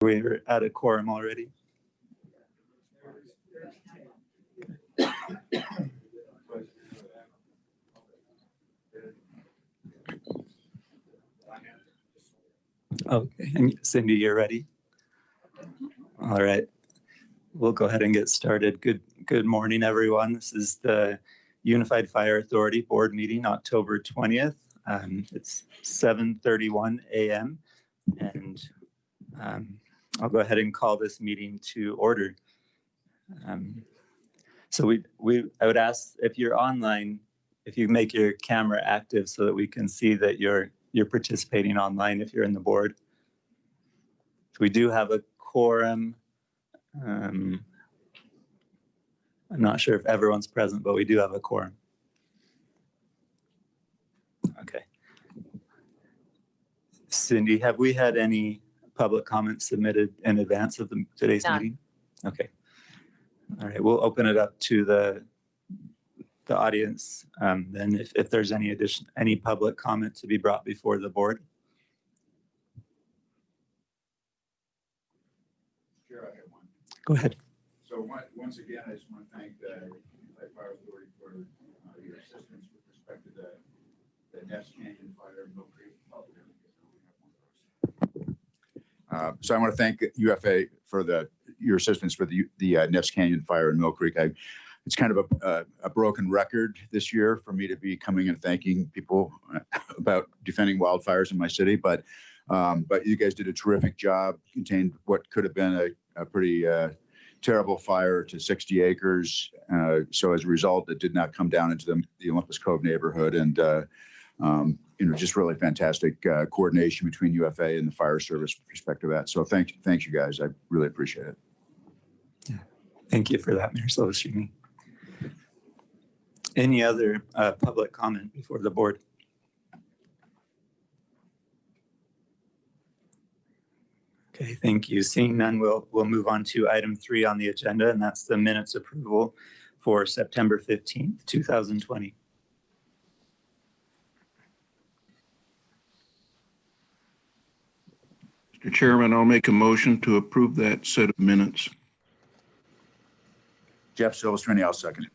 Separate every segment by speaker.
Speaker 1: We're at a quorum already. Okay, and Cindy, you're ready? All right, we'll go ahead and get started. Good morning, everyone. This is the Unified Fire Authority Board meeting, October 20th. It's 7:31 a.m. and I'll go ahead and call this meeting to order. So I would ask, if you're online, if you make your camera active so that we can see that you're participating online if you're in the board. So we do have a quorum. I'm not sure if everyone's present, but we do have a quorum. Okay. Cindy, have we had any public comments submitted in advance of today's meeting? Okay. All right, we'll open it up to the audience. Then if there's any public comment to be brought before the board.
Speaker 2: Sure, I have one.
Speaker 1: Go ahead.
Speaker 2: So once again, I just want to thank the Unified Fire Authority for your assistance with respect to the Ness Canyon fire in Mill Creek. So I want to thank UFA for your assistance for the Ness Canyon fire in Mill Creek. It's kind of a broken record this year for me to be coming and thanking people about defending wildfires in my city, but you guys did a terrific job. Contained what could have been a pretty terrible fire to 60 acres. So as a result, it did not come down into the Olympus Cove neighborhood, and just really fantastic coordination between UFA and the fire service with respect to that. So thanks you guys. I really appreciate it.
Speaker 1: Yeah. Thank you for that, Mayor Silvestrini. Any other public comment before the board? Okay, thank you. Seeing none, we'll move on to item 3 on the agenda, and that's the minutes approval for September 15th, 2020.
Speaker 3: Mr. Chairman, I'll make a motion to approve that set of minutes.
Speaker 2: Jeff Silvestrini, I'll second.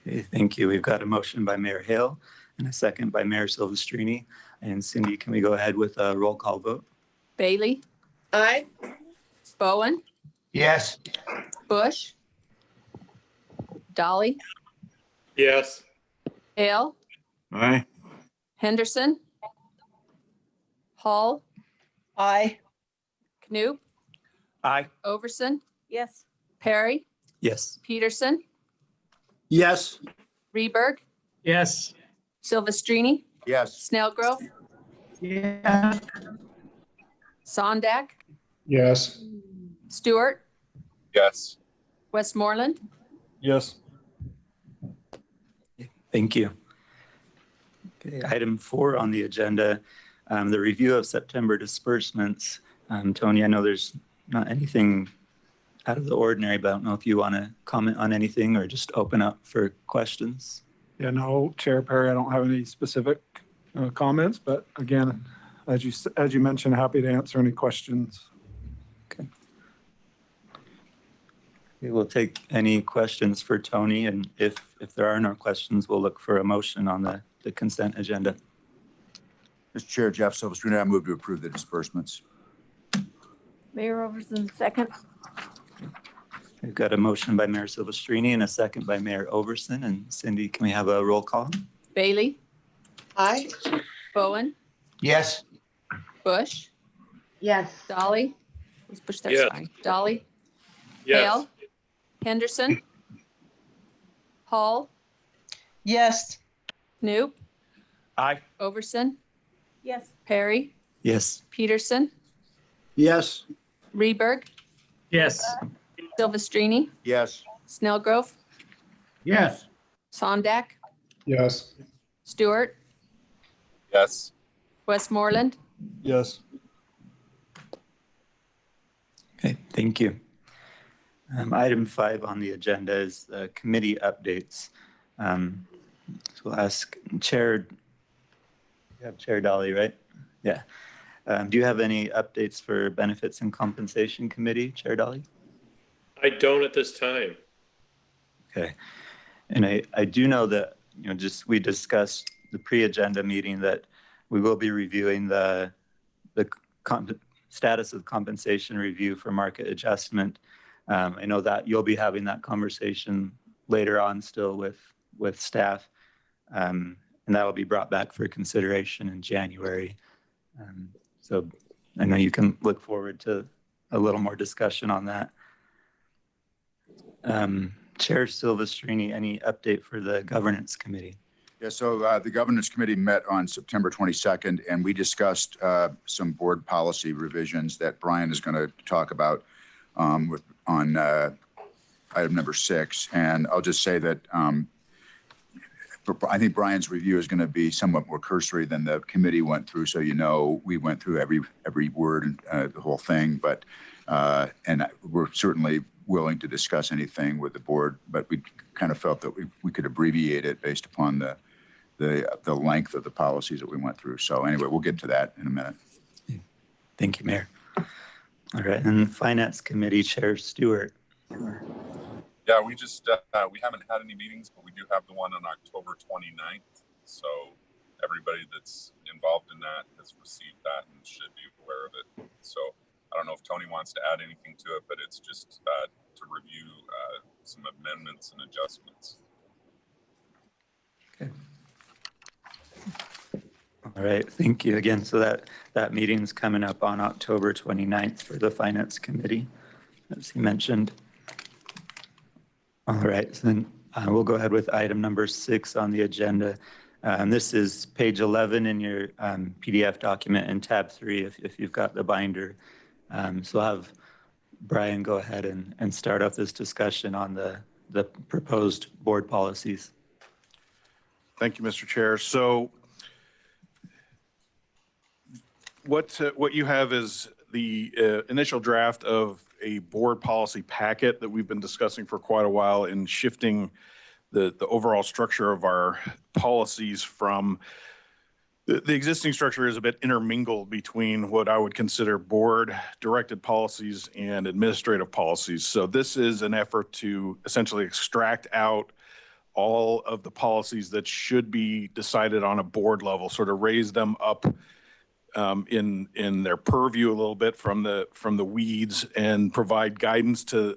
Speaker 1: Okay, thank you. We've got a motion by Mayor Hale and a second by Mayor Silvestrini. And Cindy, can we go ahead with a roll call vote?
Speaker 4: Bailey?
Speaker 5: Aye.
Speaker 4: Bowen?
Speaker 6: Yes.
Speaker 4: Bush? Dolly?
Speaker 6: Yes.
Speaker 4: Hale?
Speaker 3: Aye.
Speaker 4: Henderson? Hall?
Speaker 5: Aye.
Speaker 4: Knoop?
Speaker 6: Aye.
Speaker 4: Overson?
Speaker 5: Yes.
Speaker 4: Perry?
Speaker 1: Yes.
Speaker 4: Peterson?
Speaker 6: Yes.
Speaker 4: Reberg?
Speaker 6: Yes.
Speaker 4: Silvestrini?
Speaker 2: Yes.
Speaker 4: Snellgrove?
Speaker 6: Yes.
Speaker 4: Sondak?
Speaker 6: Yes.
Speaker 4: Stewart?
Speaker 6: Yes.
Speaker 4: Westmoreland?
Speaker 6: Yes.
Speaker 1: Thank you. Okay, item 4 on the agenda, the review of September disbursements. Tony, I know there's not anything out of the ordinary, but I don't know if you want to comment on anything or just open up for questions.
Speaker 7: Yeah, no, Chair Perry, I don't have any specific comments, but again, as you mentioned, happy to answer any questions.
Speaker 1: Okay. We will take any questions for Tony, and if there are no questions, we'll look for a motion on the consent agenda.
Speaker 2: Mr. Chair, Jeff Silvestrini, I move to approve the disbursements.
Speaker 5: Mayor Overson, second.
Speaker 1: We've got a motion by Mayor Silvestrini and a second by Mayor Overson. And Cindy, can we have a roll call?
Speaker 4: Bailey?
Speaker 5: Aye.
Speaker 4: Bowen?
Speaker 6: Yes.
Speaker 4: Bush?
Speaker 5: Yes.
Speaker 4: Dolly? Was Bush there?
Speaker 6: Yes.
Speaker 4: Sorry. Dolly?
Speaker 6: Yes.
Speaker 4: Hale? Henderson? Hall?
Speaker 5: Yes.
Speaker 4: Knoop?
Speaker 6: Aye.
Speaker 4: Overson?
Speaker 5: Yes.
Speaker 4: Perry?
Speaker 1: Yes.
Speaker 4: Peterson?
Speaker 6: Yes.
Speaker 4: Reberg?
Speaker 6: Yes.
Speaker 4: Silvestrini?
Speaker 2: Yes.
Speaker 4: Snellgrove?
Speaker 6: Yes.
Speaker 4: Sondak?
Speaker 7: Yes.
Speaker 4: Stewart?
Speaker 6: Yes.
Speaker 4: Westmoreland?
Speaker 7: Yes.
Speaker 1: Okay, thank you. Item 5 on the agenda is committee updates. So we'll ask Chair, you have Chair Dolly, right? Yeah. Do you have any updates for Benefits and Compensation Committee, Chair Dolly?
Speaker 8: I don't at this time.
Speaker 1: Okay. And I do know that, we discussed the pre-agenda meeting that we will be reviewing the status of compensation review for market adjustment. I know that you'll be having that conversation later on still with staff, and that'll be brought back for consideration in January. So I know you can look forward to a little more discussion on that. Chair Silvestrini, any update for the Governance Committee?
Speaker 2: Yeah, so the Governance Committee met on September 22nd, and we discussed some board policy revisions that Brian is going to talk about on item number 6. And I'll just say that I think Brian's review is going to be somewhat more cursory than the committee went through. So, we went through every word and the whole thing, but and we're certainly willing to discuss anything with the board, but we kind of felt that we could abbreviate it based upon the length of the policies that we went through. So anyway, we'll get to that in a minute.
Speaker 1: Thank you, Mayor. All right, and Finance Committee Chair Stewart.
Speaker 6: Yeah, we just, we haven't had any meetings, but we do have the one on October 29th. So everybody that's involved in that has received that and should be aware of it. So I don't know if Tony wants to add anything to it, but it's just to review some amendments and adjustments.
Speaker 1: Okay. All right, thank you again. So that meeting's coming up on October 29th for the Finance Committee, as he mentioned. All right, so then we'll go ahead with item number 6 on the agenda. This is page 11 in your PDF document and tab 3 if you've got the binder. So I'll have Brian go ahead and start off this discussion on the proposed board policies.
Speaker 3: Thank you, Mr. Chair. So what you have is the initial draft of a board policy packet that we've been discussing for quite a while in shifting the overall structure of our policies from the existing structure is a bit intermingled between what I would consider board directed policies and administrative policies. So this is an effort to essentially extract out all of the policies that should be decided on a board level, sort of raise them up in their purview a little bit from the weeds and provide guidance to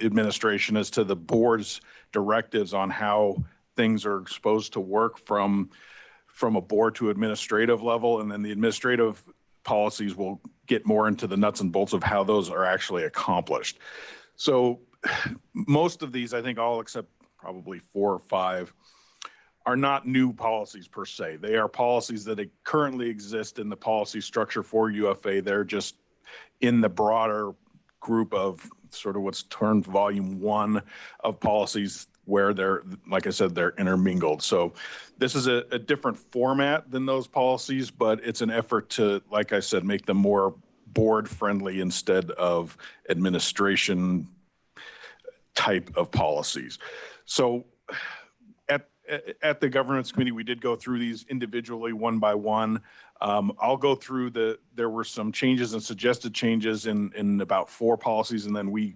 Speaker 3: administration as to the board's directives on how things are supposed to work from a board to administrative level. And then the administrative policies will get more into the nuts and bolts of how those are actually accomplished. So most of these, I think all except probably 4 or 5, are not new policies per se. They are policies that currently exist in the policy structure for UFA. They're just in the broader group of sort of what's termed volume 1 of policies where they're, like I said, they're intermingled. So this is a different format than those policies, but it's an effort to, like I said, make them more board friendly instead of administration type of policies. So at the governance committee, we did go through these individually one by one. I'll go through there were some changes and suggested changes in about 4 policies, and then we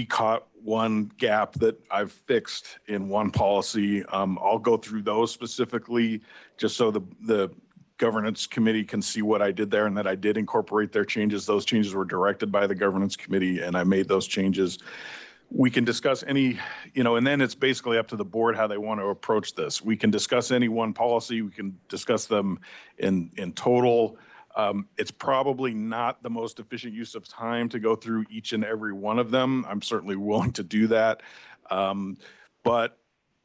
Speaker 3: caught one gap that I've fixed in one policy. I'll go through those specifically just so the governance committee can see what I did there and that I did incorporate their changes. Those changes were directed by the governance committee and I made those changes. We can discuss any, and then it's basically up to the board how they want to approach this. We can discuss any one policy. We can discuss them in total. It's probably not the most efficient use of time to go through each and every one of them. I'm certainly willing to do that. But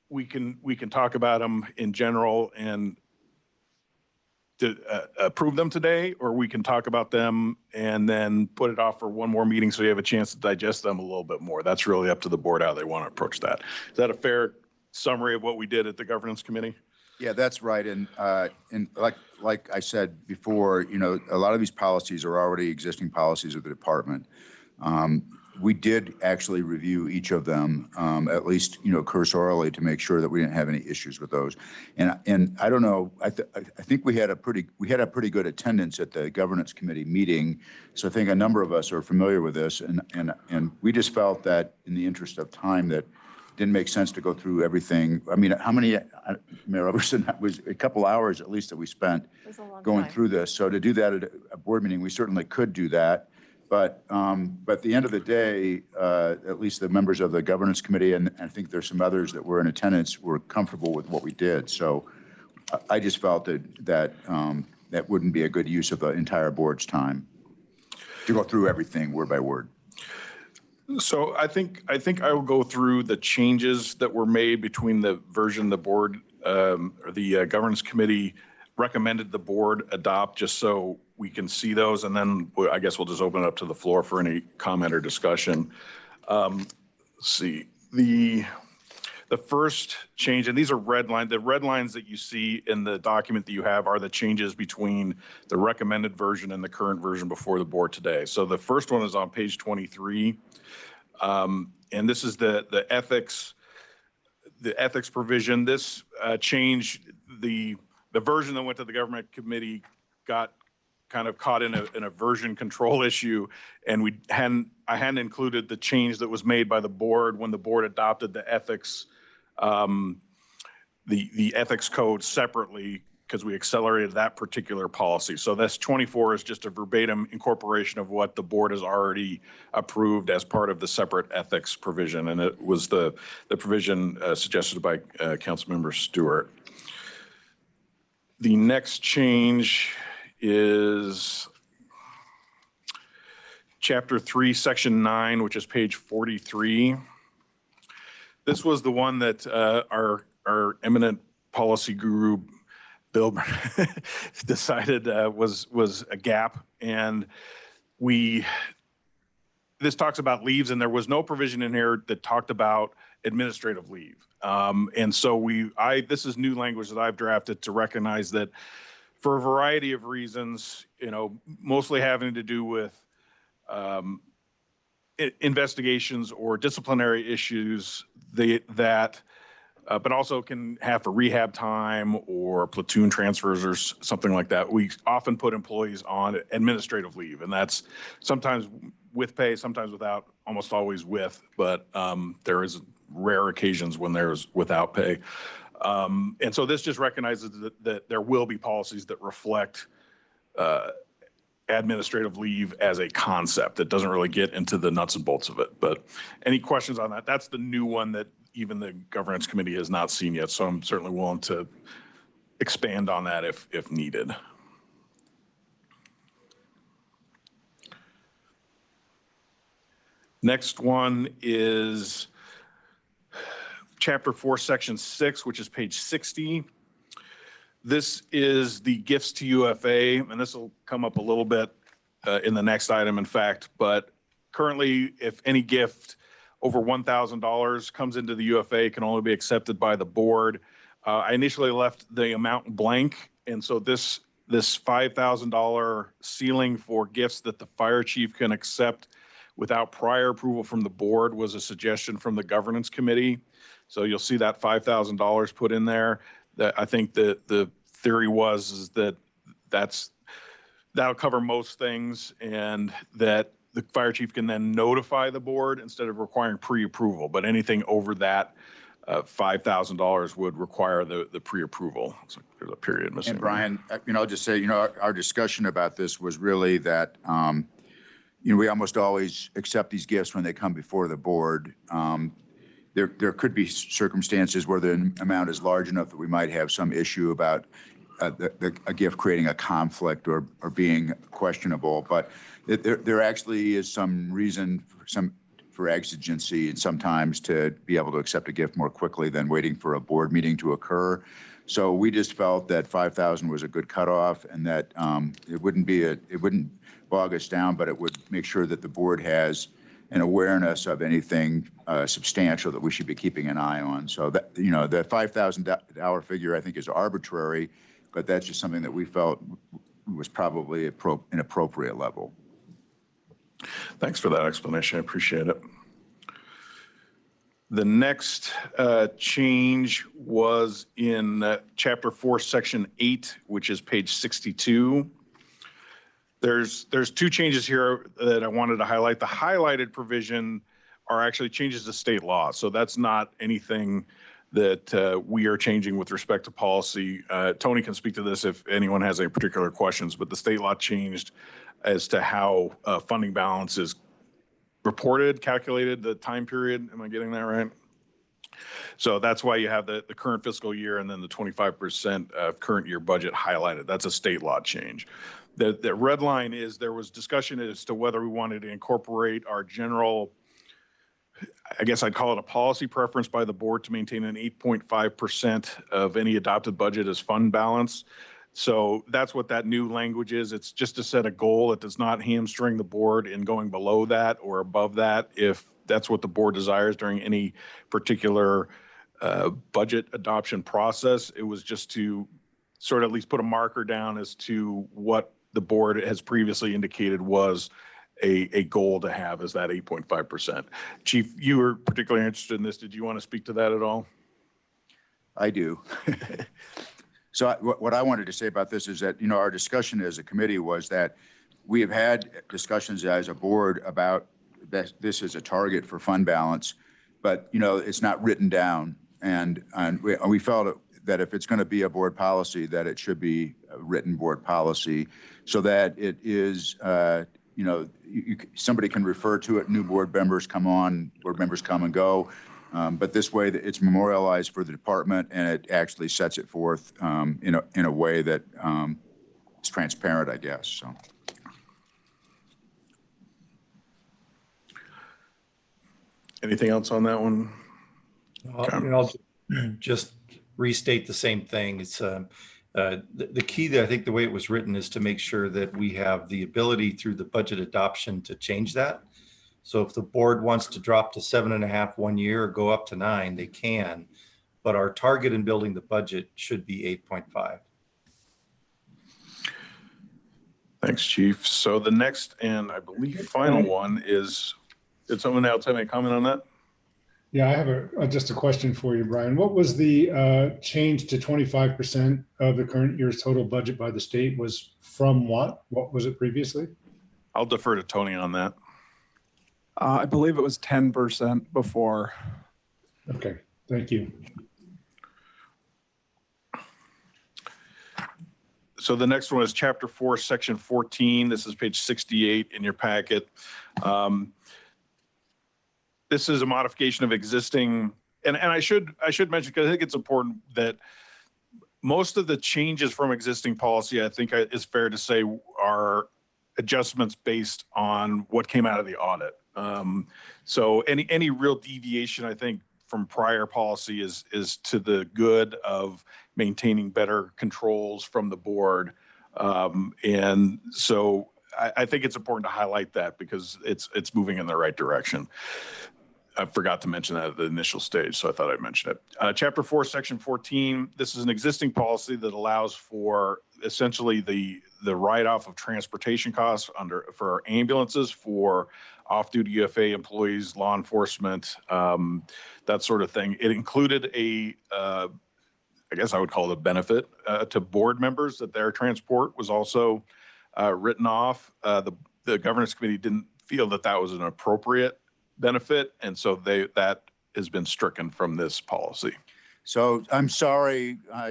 Speaker 3: we can talk about them in general and to approve them today, or we can talk about them and then put it off for one more meeting so you have a chance to digest them a little bit more. That's really up to the board how they want to approach that. Is that a fair summary of what we did at the governance committee?
Speaker 2: Yeah, that's right. And like I said before, a lot of these policies are already existing policies of the department. We did actually review each of them, at least, cursorily, to make sure that we didn't have any issues with those. And I don't know, I think we had a pretty good attendance at the governance committee meeting. So I think a number of us are familiar with this, and we just felt that in the interest of time that didn't make sense to go through everything. I mean, how many, Mayor Robertson, that was a couple hours at least that we spent going through this. So to do that at a board meeting, we certainly could do that. But at the end of the day, at least the members of the governance committee, and I think there's some others that were in attendance, were comfortable with what we did. So I just felt that that wouldn't be a good use of the entire board's time to go through everything word by word.
Speaker 3: So I think I will go through the changes that were made between the version the board or the governance committee recommended the board adopt, just so we can see those, and then I guess we'll just open it up to the floor for any comment or discussion. Let's see, the first change, and these are red lines. The red lines that you see in the document that you have are the changes between the recommended version and the current version before the board today. So the first one is on page 23, and this is the ethics provision. This change, the version that went to the government committee got kind of caught in a version control issue, and I hadn't included the change that was made by the board when the board adopted the ethics the ethics code separately, because we accelerated that particular policy. So this 24 is just a verbatim incorporation of what the board has already approved as part of the separate ethics provision, and it was the provision suggested by Councilmember Stewart. The next change is Chapter 3, Section 9, which is page 43. This was the one that our eminent policy guru, Bill, decided was a gap. And this talks about leaves, and there was no provision in here that talked about administrative leave. And so this is new language that I've drafted to recognize that for a variety of reasons, mostly having to do with investigations or disciplinary issues but also can have for rehab time or platoon transfers or something like that. We often put employees on administrative leave, and that's sometimes with pay, sometimes without, almost always with, but there is rare occasions when there's without pay. And so this just recognizes that there will be policies that reflect administrative leave as a concept. It doesn't really get into the nuts and bolts of it. But any questions on that? That's the new one that even the governance committee has not seen yet. So I'm certainly willing to expand on that if needed. Next one is Chapter 4, Section 6, which is page 60. This is the gifts to UFA, and this will come up a little bit in the next item, in fact. But currently, if any gift over $1,000 comes into the UFA, it can only be accepted by the board. I initially left the amount blank, and so this $5,000 ceiling for gifts that the fire chief can accept without prior approval from the board was a suggestion from the governance committee. So you'll see that $5,000 put in there. That I think that the theory is that that'll cover most things, and that the fire chief can then notify the board instead of requiring pre-approval. But anything over that $5,000 would require the pre-approval. So there's a period missing.
Speaker 2: And Brian, I'll just say, our discussion about this was really that, we almost always accept these gifts when they come before the board. There could be circumstances where the amount is large enough that we might have some issue about a gift creating a conflict or being questionable. But there actually is some reason for exigency and sometimes to be able to accept a gift more quickly than waiting for a board meeting to occur. So we just felt that 5,000 was a good cutoff, and that it wouldn't bog us down, but it would make sure that the board has an awareness of anything substantial that we should be keeping an eye on. So that, the $5,000 figure, I think, is arbitrary, but that's just something that we felt was probably an appropriate level.
Speaker 3: Thanks for that explanation. I appreciate it. The next change was in Chapter 4, Section 8, which is page 62. There's two changes here that I wanted to highlight. The highlighted provision are actually changes to state law. So that's not anything that we are changing with respect to policy. Tony can speak to this if anyone has any particular questions, but the state law changed as to how funding balance is reported, calculated, the time period. Am I getting that right? So that's why you have the current fiscal year and then the 25% of current year budget highlighted. That's a state law change. The red line is there was discussion as to whether we wanted to incorporate our general, I guess I'd call it a policy preference by the board to maintain an 8.5% of any adopted budget as fund balance. So that's what that new language is. It's just to set a goal. It does not hamstring the board in going below that or above that if that's what the board desires during any particular budget adoption process. It was just to sort of at least put a marker down as to what the board has previously indicated was a goal to have, is that 8.5%. Chief, you were particularly interested in this. Did you want to speak to that at all?
Speaker 2: I do. So what I wanted to say about this is that, our discussion as a committee was that we have had discussions as a board about that this is a target for fund balance, but, it's not written down. And we felt that if it's going to be a board policy, that it should be a written board policy so that it is, somebody can refer to it. New board members come on, board members come and go. But this way that it's memorialized for the department and it actually sets it forth in a way that is transparent, I guess. So.
Speaker 3: Anything else on that one?
Speaker 9: I'll just restate the same thing. It's the key that I think the way it was written is to make sure that we have the ability through the budget adoption to change that. So if the board wants to drop to 7.5 1 year or go up to 9, they can, but our target in building the budget should be 8.5.
Speaker 3: Thanks, Chief. So the next and I believe final one is, did someone else have any comment on that?
Speaker 10: Yeah, I have just a question for you, Brian. What was the change to 25% of the current year's total budget by the state was from what? What was it previously?
Speaker 3: I'll defer to Tony on that.
Speaker 7: I believe it was 10% before.
Speaker 10: Okay, thank you.
Speaker 3: So the next one is Chapter 4, Section 14. This is page 68 in your packet. This is a modification of existing, and I should mention, because I think it's important that most of the changes from existing policy, I think it's fair to say, are adjustments based on what came out of the audit. So any real deviation, I think, from prior policy is to the good of maintaining better controls from the board. And so I think it's important to highlight that because it's moving in the right direction. I forgot to mention that at the initial stage, so I thought I'd mention it. Chapter 4, Section 14, this is an existing policy that allows for essentially the write-off of transportation costs for ambulances for off-duty UFA employees, law enforcement, that sort of thing. It included I guess I would call it a benefit to board members that their transport was also written off. The governance committee didn't feel that was an appropriate benefit, and so that has been stricken from this policy.
Speaker 2: So I'm sorry, I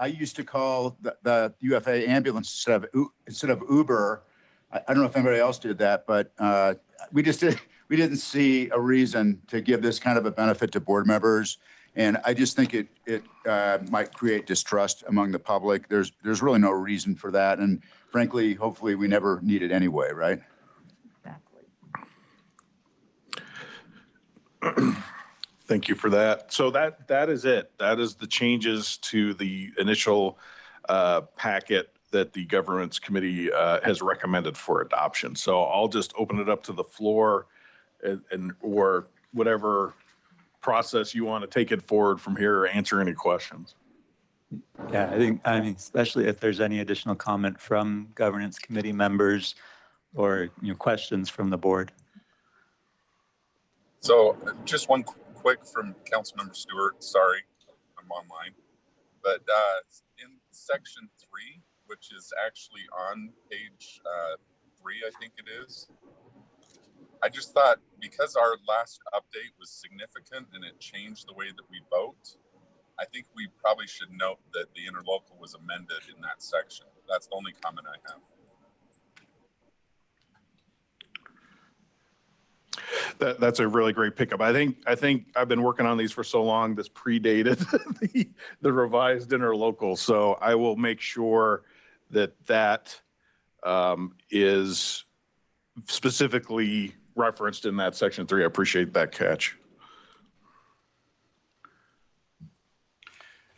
Speaker 2: used to call the UFA ambulance instead of Uber. I don't know if anybody else did that, but we didn't see a reason to give this kind of a benefit to board members. And I just think it might create distrust among the public. There's really no reason for that. And frankly, hopefully we never need it anyway, right?
Speaker 3: Thank you for that. So that is it. That is the changes to the initial packet that the governance committee has recommended for adoption. So I'll just open it up to the floor or whatever process you want to take it forward from here or answer any questions.
Speaker 1: Yeah, I mean, especially if there's any additional comment from governance committee members or questions from the board?
Speaker 6: So just one quick from Councilmember Stewart. Sorry, I'm online. But in section 3, which is actually on page 3, I think it is, I just thought because our last update was significant and it changed the way that we vote, I think we probably should note that the interlocal was amended in that section. That's the only comment I have.
Speaker 3: That's a really great pickup. I think I've been working on these for so long. This predated the revised interlocal, so I will make sure that is specifically referenced in that section 3. I appreciate that catch.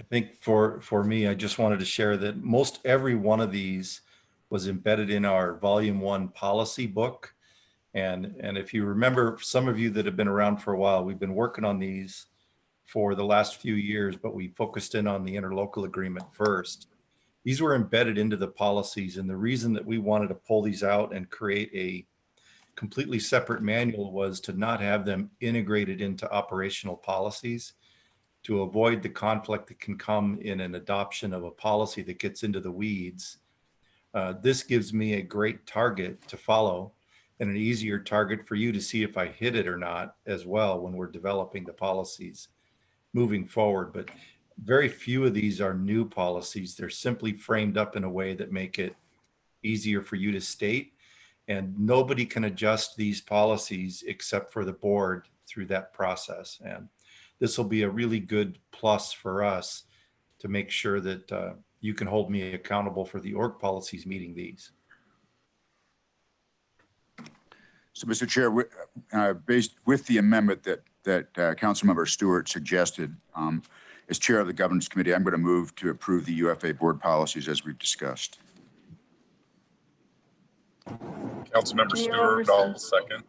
Speaker 9: I think for me, I just wanted to share that most every one of these was embedded in our volume 1 policy book. And if you remember, some of you that have been around for a while, we've been working on these for the last few years, but we focused in on the interlocal agreement first. These were embedded into the policies. And the reason that we wanted to pull these out and create a completely separate manual was to not have them integrated into operational policies, to avoid the conflict that can come in an adoption of a policy that gets into the weeds. This gives me a great target to follow and an easier target for you to see if I hit it or not as well when we're developing the policies moving forward. But very few of these are new policies. They're simply framed up in a way that make it easier for you to state. And nobody can adjust these policies except for the board through that process. And this will be a really good plus for us to make sure that you can hold me accountable for the org policies meeting these.
Speaker 2: So, Mr. Chair, based with the amendment that Councilmember Stewart suggested, as chair of the Governance Committee, I'm going to move to approve the UFA board policies as we've discussed.
Speaker 6: Councilmember Stewart, I'll second.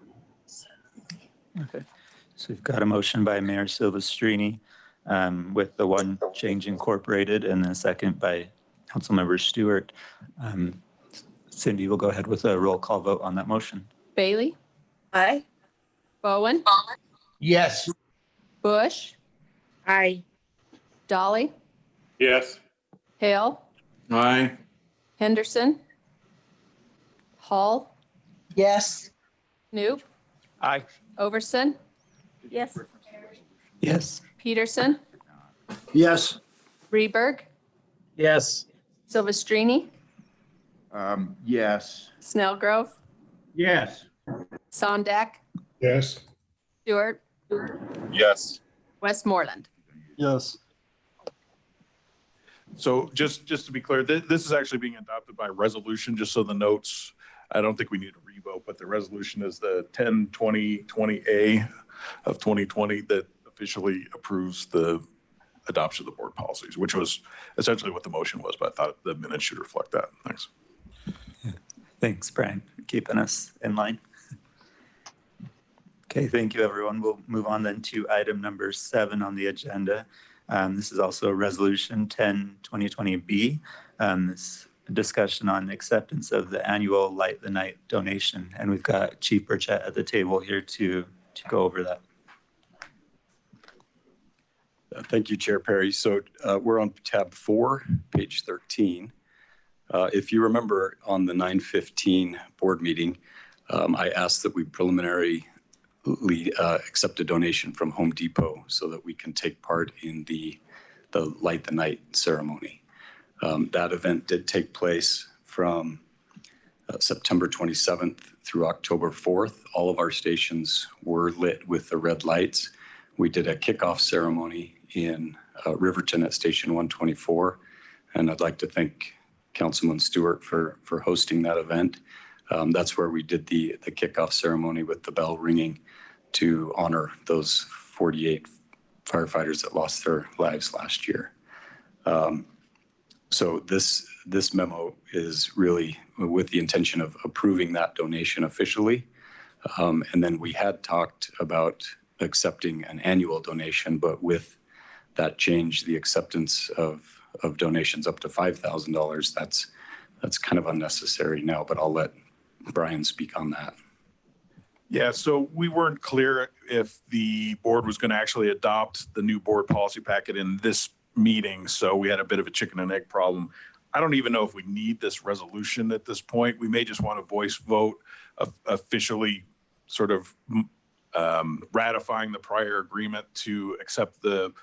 Speaker 1: Okay, so we've got a motion by Mayor Silvestrini with the one change incorporated, and then a second by Councilmember Stewart. Cindy will go ahead with a roll call vote on that motion.
Speaker 4: Bailey,
Speaker 5: Aye.
Speaker 4: Bowen,
Speaker 5: Yes.
Speaker 4: Bush,
Speaker 5: Aye.
Speaker 4: Dolly,
Speaker 8: Yes.
Speaker 4: Hale,
Speaker 8: Aye.
Speaker 4: Henderson, Hall,
Speaker 5: Yes.
Speaker 4: Knoop,
Speaker 1: Aye.
Speaker 4: Overson,
Speaker 5: Yes.
Speaker 1: Yes.
Speaker 4: Peterson,
Speaker 5: Yes.
Speaker 4: Reberg,
Speaker 5: Yes.
Speaker 4: Silvestrini,
Speaker 2: Yes.
Speaker 4: Snellgrove,
Speaker 5: Yes.
Speaker 4: Sondak,
Speaker 10: Yes.
Speaker 4: Stewart,
Speaker 6: Yes.
Speaker 4: Westmoreland.
Speaker 7: Yes.
Speaker 3: So just to be clear, this is actually being adopted by resolution, just so the notes, I don't think we need a revote, but the resolution is the 10-2020A of 2020 that officially approves the adoption of the board policies, which was essentially what the motion was, but I thought the minutes should reflect that. Thanks.
Speaker 1: Thanks, Brian, for keeping us in line. Okay, thank you, everyone. We'll move on then to item number 7 on the agenda. This is also resolution 10-2020B. This discussion on acceptance of the annual Light the Night donation. And we've got Chief Burchett at the table here to go over that.
Speaker 11: Thank you, Chair Perry. So we're on tab 4, page 13. If you remember on the 9/15 board meeting, I asked that we preliminarily accept a donation from Home Depot so that we can take part in the Light the Night ceremony. That event did take place from September 27th through October 4th. All of our stations were lit with the red lights. We did a kickoff ceremony in Riverton at Station 124, and I'd like to thank Councilman Stewart for hosting that event. That's where we did the kickoff ceremony with the bell ringing to honor those 48 firefighters that lost their lives last year. So this memo is really with the intention of approving that donation officially. And then we had talked about accepting an annual donation, but with that change, the acceptance of donations up to $5,000, that's kind of unnecessary now, but I'll let Brian speak on that.
Speaker 3: Yeah, so we weren't clear if the board was going to actually adopt the new board policy packet in this meeting. So we had a bit of a chicken and egg problem. I don't even know if we need this resolution at this point. We may just want a voice vote officially sort of ratifying the prior agreement to accept the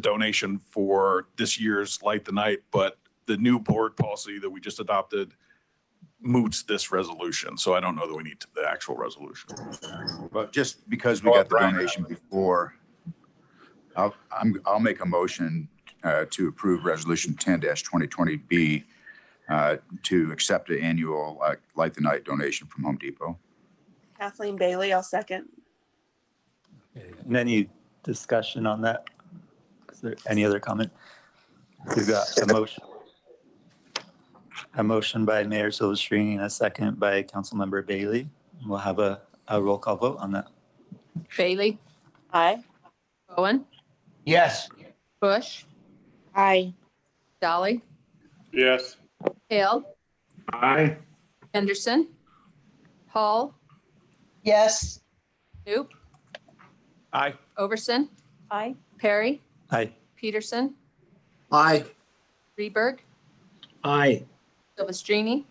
Speaker 3: donation for this year's Light the Night, but the new board policy that we just adopted moots this resolution. So I don't know that we need the actual resolution.
Speaker 2: But just because we got the donation before, I'll make a motion to approve resolution 10-2020B to accept the annual Light the Night donation from Home Depot.
Speaker 12: Kathleen Bailey, I'll second.
Speaker 1: And any discussion on that? Is there any other comment? We've got a motion by Mayor Silvestrini and a second by Councilmember Bailey. We'll have a roll call vote on that.
Speaker 4: Bailey,
Speaker 12: Aye.
Speaker 4: Bowen,
Speaker 5: Yes.
Speaker 4: Bush,
Speaker 12: Aye.
Speaker 4: Dolly,
Speaker 8: Yes.
Speaker 4: Hale,
Speaker 8: Aye.
Speaker 4: Henderson, Hall,
Speaker 5: Yes.
Speaker 4: Noop,
Speaker 3: Aye.
Speaker 4: Overson,
Speaker 12: Aye.
Speaker 4: Perry,
Speaker 1: Aye.
Speaker 4: Peterson,
Speaker 5: Aye.
Speaker 4: Reberg,
Speaker 5: Aye.
Speaker 4: Silvestrini,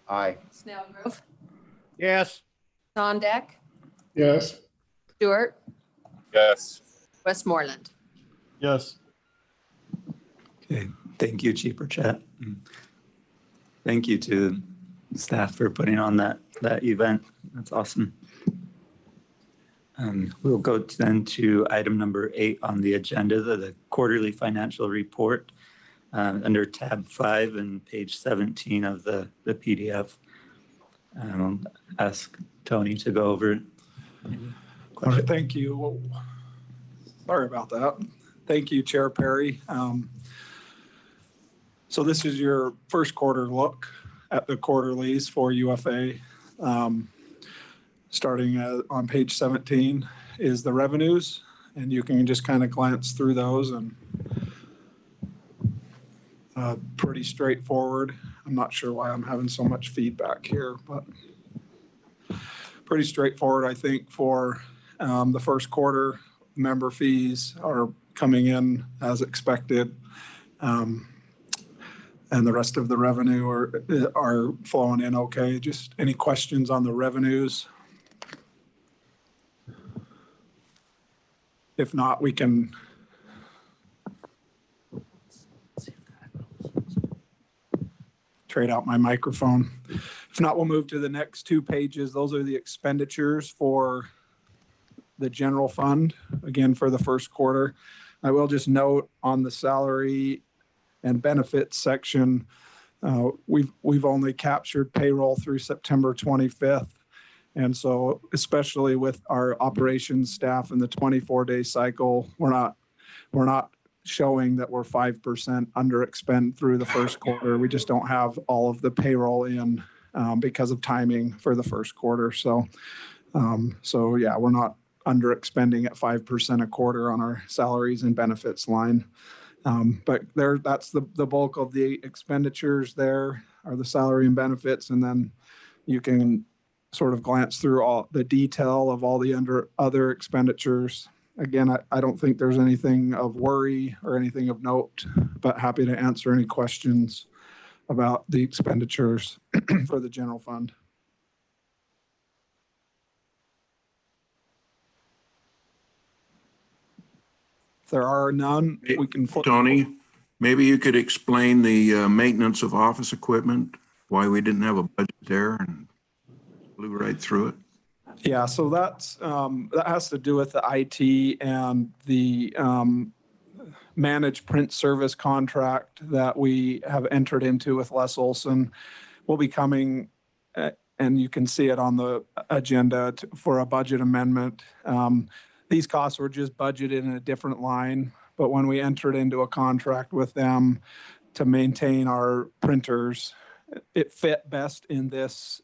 Speaker 2: Aye.
Speaker 4: Snellgrove,
Speaker 5: Yes.
Speaker 4: Sondak,
Speaker 10: Yes.
Speaker 4: Stewart,
Speaker 6: Yes.
Speaker 4: Westmoreland.
Speaker 5: Yes.
Speaker 1: Okay, thank you, Chief Burchett. Thank you to staff for putting on that event. That's awesome. We'll go then to item number 8 on the agenda, the quarterly financial report under tab 5 and page 17 of the PDF. I'll ask Tony to go over.
Speaker 7: All right, thank you. Well, sorry about that. Thank you, Chair Perry. So this is your first quarter look at the quarterlies for UFA. Starting on page 17 is the revenues, and you can just kind of glance through those and pretty straightforward. I'm not sure why I'm having so much feedback here, but pretty straightforward, I think, for the first quarter. Member fees are coming in as expected. And the rest of the revenue are flowing in okay. Just any questions on the revenues? If not, we can trade out my microphone. If not, we'll move to the next 2 pages. Those are the expenditures for the general fund, again, for the first quarter. I will just note on the salary and benefits section, we've only captured payroll through September 25th. And so especially with our operations staff in the 24-day cycle, we're not showing that we're 5% under expend through the first quarter. We just don't have all of the payroll in because of timing for the first quarter. So yeah, we're not under expending at 5% a quarter on our salaries and benefits line. But that's the bulk of the expenditures there are the salary and benefits. And then you can sort of glance through all the detail of all the other expenditures. Again, I don't think there's anything of worry or anything of note, but happy to answer any questions about the expenditures for the general fund. If there are none, we can flip.
Speaker 8: Tony, maybe you could explain the maintenance of office equipment, why we didn't have a budget there and blew right through it.
Speaker 7: Yeah, so that has to do with the IT and the managed print service contract that we have entered into with Les Olson. Will be coming, and you can see it on the agenda for a budget amendment. These costs were just budgeted in a different line, but when we entered into a contract with them to maintain our printers, it fit best in this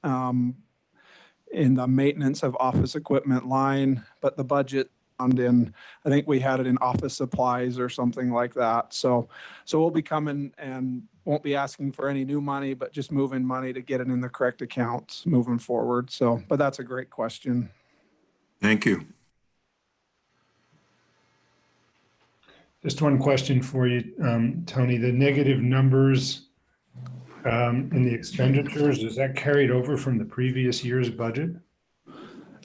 Speaker 7: in the maintenance of office equipment line, but the budget in, I think we had it in office supplies or something like that. So we'll be coming and won't be asking for any new money, but just moving money to get it in the correct accounts moving forward. So, but that's a great question.
Speaker 8: Thank you.
Speaker 10: Just one question for you, Tony. The negative numbers in the expenditures, is that carried over from the previous year's budget?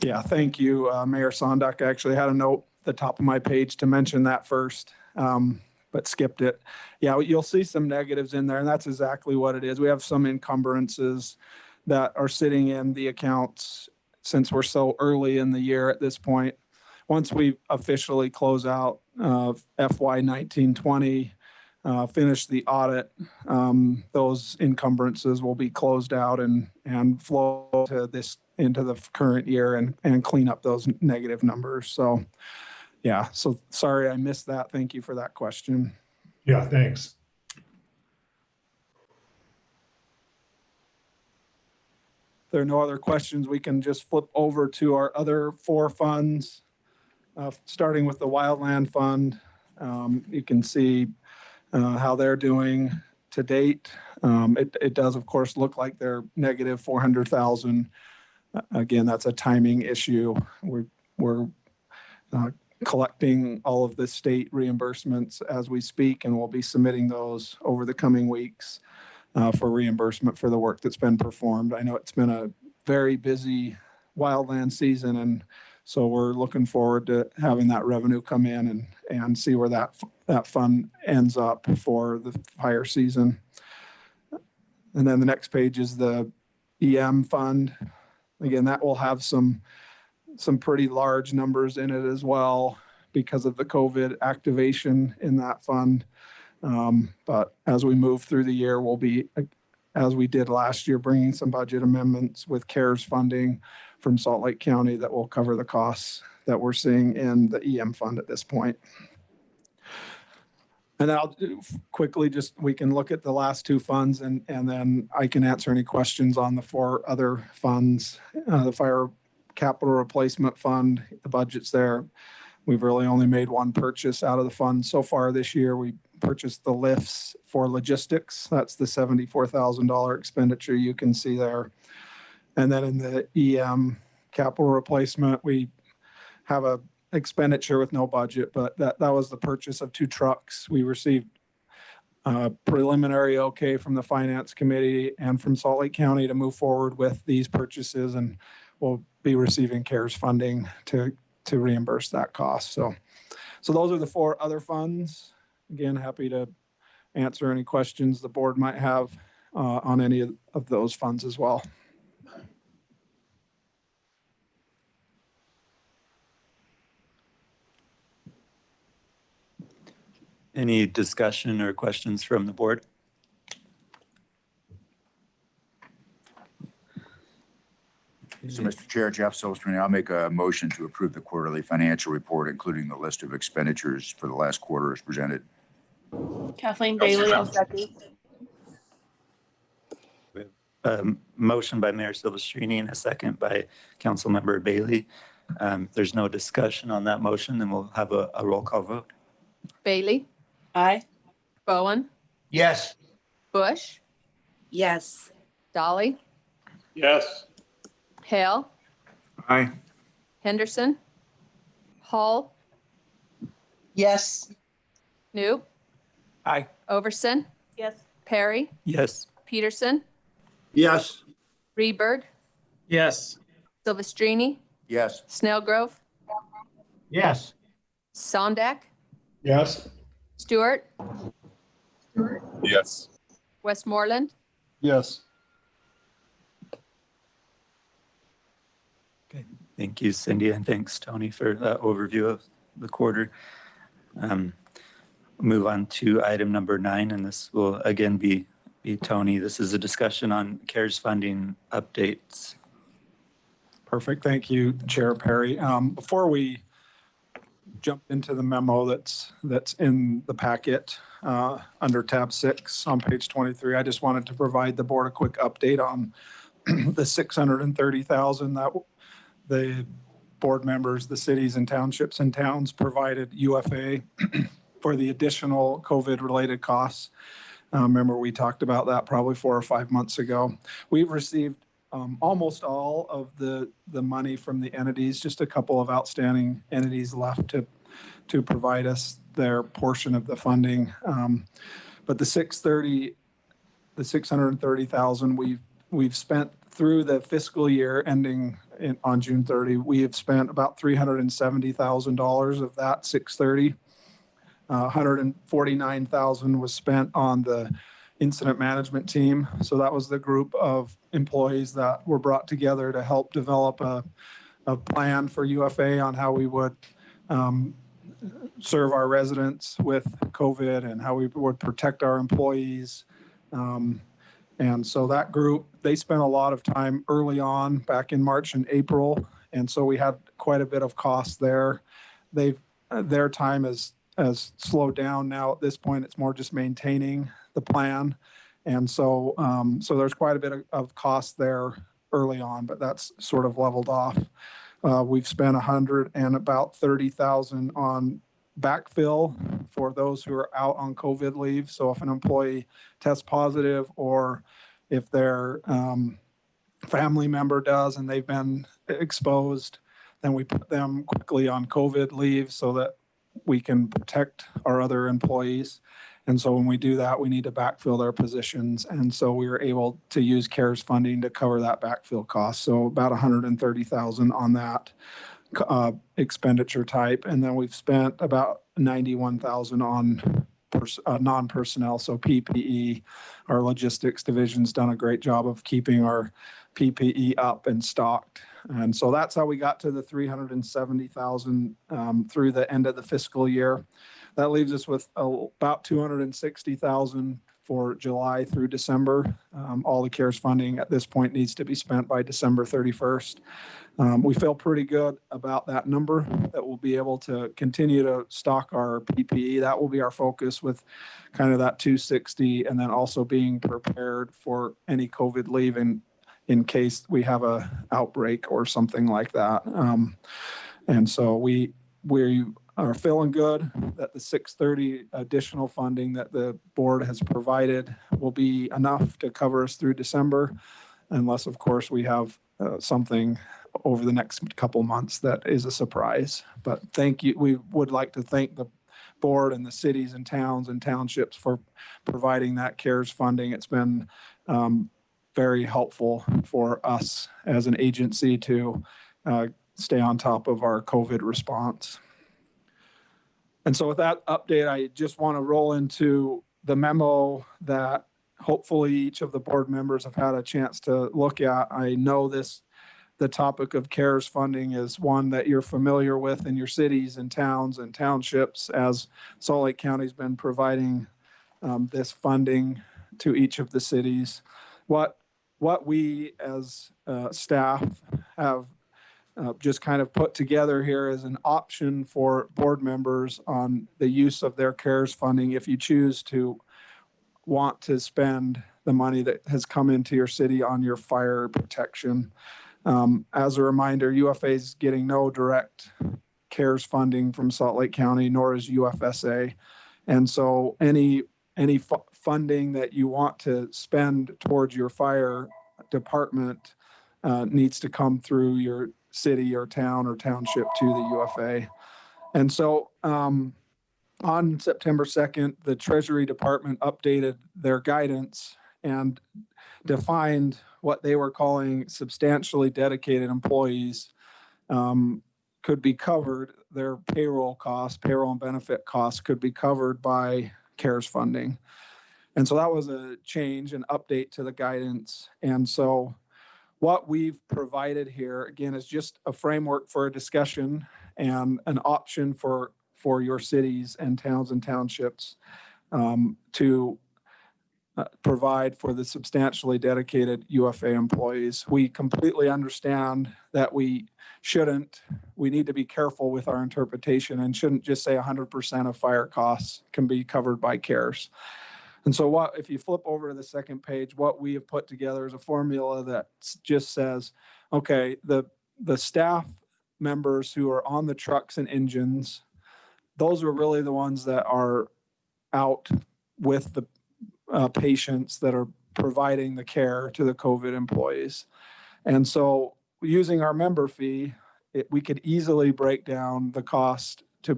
Speaker 7: Yeah, thank you, Mayor Sondak. I actually had a note at the top of my page to mention that first, but skipped it. Yeah, you'll see some negatives in there, and that's exactly what it is. We have some encumbrances that are sitting in the accounts since we're so early in the year at this point. Once we officially close out FY 19-20, finish the audit, those encumbrances will be closed out and flow to into the current year and clean up those negative numbers. So yeah, so sorry I missed that. Thank you for that question.
Speaker 10: Yeah, thanks.
Speaker 7: If there are no other questions, we can just flip over to our other 4 funds, starting with the Wildland Fund. You can see how they're doing to date. It does, of course, look like they're negative 400,000. Again, that's a timing issue. We're collecting all of the state reimbursements as we speak, and we'll be submitting those over the coming weeks for reimbursement for the work that's been performed. I know it's been a very busy wildland season, and so we're looking forward to having that revenue come in and see where that fund ends up for the fire season. And then the next page is the EM fund. Again, that will have some pretty large numbers in it as well because of the COVID activation in that fund. But as we move through the year, we'll be, as we did last year, bringing some budget amendments with CARES funding from Salt Lake County that will cover the costs that we're seeing in the EM fund at this point. And then I'll quickly we can look at the last 2 funds and then I can answer any questions on the 4 other funds. The Fire Capital Replacement Fund, the budget's there. We've really only made 1 purchase out of the fund so far this year. We purchased the lifts for logistics. That's the $74,000 expenditure you can see there. And then in the EM capital replacement, we have a expenditure with no budget, but that was the purchase of 2 trucks. We received preliminary okay from the finance committee and from Salt Lake County to move forward with these purchases, and we'll be receiving CARES funding to reimburse that cost. So those are the 4 other funds. Again, happy to answer any questions the board might have on any of those funds as well.
Speaker 1: Any discussion or questions from the board?
Speaker 2: So, Mr. Chair, Jeff Silverstone, I'll make a motion to approve the quarterly financial report, including the list of expenditures for the last quarter as presented.
Speaker 12: Kathleen Bailey, I'll second.
Speaker 1: Motion by Mayor Silvestrini and a second by Councilmember Bailey. There's no discussion on that motion, then we'll have a roll call vote.
Speaker 4: Bailey,
Speaker 12: Aye.
Speaker 4: Bowen,
Speaker 5: Yes.
Speaker 4: Bush,
Speaker 12: Yes.
Speaker 4: Dolly,
Speaker 5: Yes.
Speaker 4: Hale,
Speaker 8: Aye.
Speaker 4: Henderson, Hall,
Speaker 12: Yes.
Speaker 4: Newt,
Speaker 5: Aye.
Speaker 4: Overson,
Speaker 12: Yes.
Speaker 4: Perry,
Speaker 1: Yes.
Speaker 4: Peterson,
Speaker 5: Yes.
Speaker 4: Reberg,
Speaker 5: Yes.
Speaker 4: Silvestrini,
Speaker 2: Yes.
Speaker 4: Snellgrove,
Speaker 5: Yes.
Speaker 4: Sondak,
Speaker 10: Yes.
Speaker 4: Stewart,
Speaker 6: Yes.
Speaker 4: Westmoreland,
Speaker 5: Yes.
Speaker 1: Okay. Thank you, Cindy, and thanks, Tony, for that overview of the quarter. Move on to item number 9, and this will again be Tony. This is a discussion on CARES funding updates.
Speaker 7: Perfect. Thank you, Chair Perry. Before we jump into the memo that's in the packet under tab 6 on page 23, I just wanted to provide the board a quick update on the $630,000 that the board members, the cities and townships and towns provided UFA for the additional COVID-related costs. Remember, we talked about that probably 4 or 5 months ago. We've received almost all of the money from the entities, just a couple of outstanding entities left to provide us their portion of the funding. But the 630,000 we've spent through the fiscal year ending on June 30. We have spent about $370,000 of that 630. 149,000 was spent on the incident management team. So that was the group of employees that were brought together to help develop a plan for UFA on how we would serve our residents with COVID and how we would protect our employees. And so that group, they spent a lot of time early on back in March and April. And so we had quite a bit of cost there. Their time has slowed down now. At this point, it's more just maintaining the plan. And so there's quite a bit of cost there early on, but that's sort of leveled off. We've spent about 30,000 on backfill for those who are out on COVID leave. So if an employee tests positive or if their family member does and they've been exposed, then we put them quickly on COVID leave so that we can protect our other employees. And so when we do that, we need to backfill their positions. And so we were able to use CARES funding to cover that backfill cost. So about 130,000 on that expenditure type. And then we've spent about 91,000 on non-personnel. So PPE, our logistics division's done a great job of keeping our PPE up and stocked. And so that's how we got to the 370,000 through the end of the fiscal year. That leaves us with about 260,000 for July through December. All the CARES funding at this point needs to be spent by December 31st. We feel pretty good about that number, that we'll be able to continue to stock our PPE. That will be our focus with kind of that 260, and then also being prepared for any COVID leave in case we have a outbreak or something like that. And so we are feeling good that the 630 additional funding that the board has provided will be enough to cover us through December, unless of course we have something over the next couple months that is a surprise. But thank you. We would like to thank the board and the cities and towns and townships for providing that CARES funding. It's been very helpful for us as an agency to stay on top of our COVID response. And so with that update, I just want to roll into the memo that hopefully each of the board members have had a chance to look at. I know the topic of CARES funding is one that you're familiar with in your cities and towns and townships, as Salt Lake County's been providing this funding to each of the cities. What we as staff have just kind of put together here is an option for board members on the use of their CARES funding if you choose to want to spend the money that has come into your city on your fire protection. As a reminder, UFA is getting no direct CARES funding from Salt Lake County, nor is UFSA. And so any funding that you want to spend towards your fire department needs to come through your city or town or township to the UFA. And so on September 2nd, the Treasury Department updated their guidance and defined what they were calling substantially dedicated employees could be covered. Their payroll and benefit costs could be covered by CARES funding. And so that was a change, an update to the guidance. And so what we've provided here, again, is just a framework for a discussion and an option for your cities and towns and townships to provide for the substantially dedicated UFA employees. We completely understand that we need to be careful with our interpretation and shouldn't just say 100% of fire costs can be covered by CARES. And so if you flip over to the second page, what we have put together is a formula that just says, okay, the staff members who are on the trucks and engines, those are really the ones that are out with the patients that are providing the care to the COVID employees. And so using our member fee, we could easily break down the cost to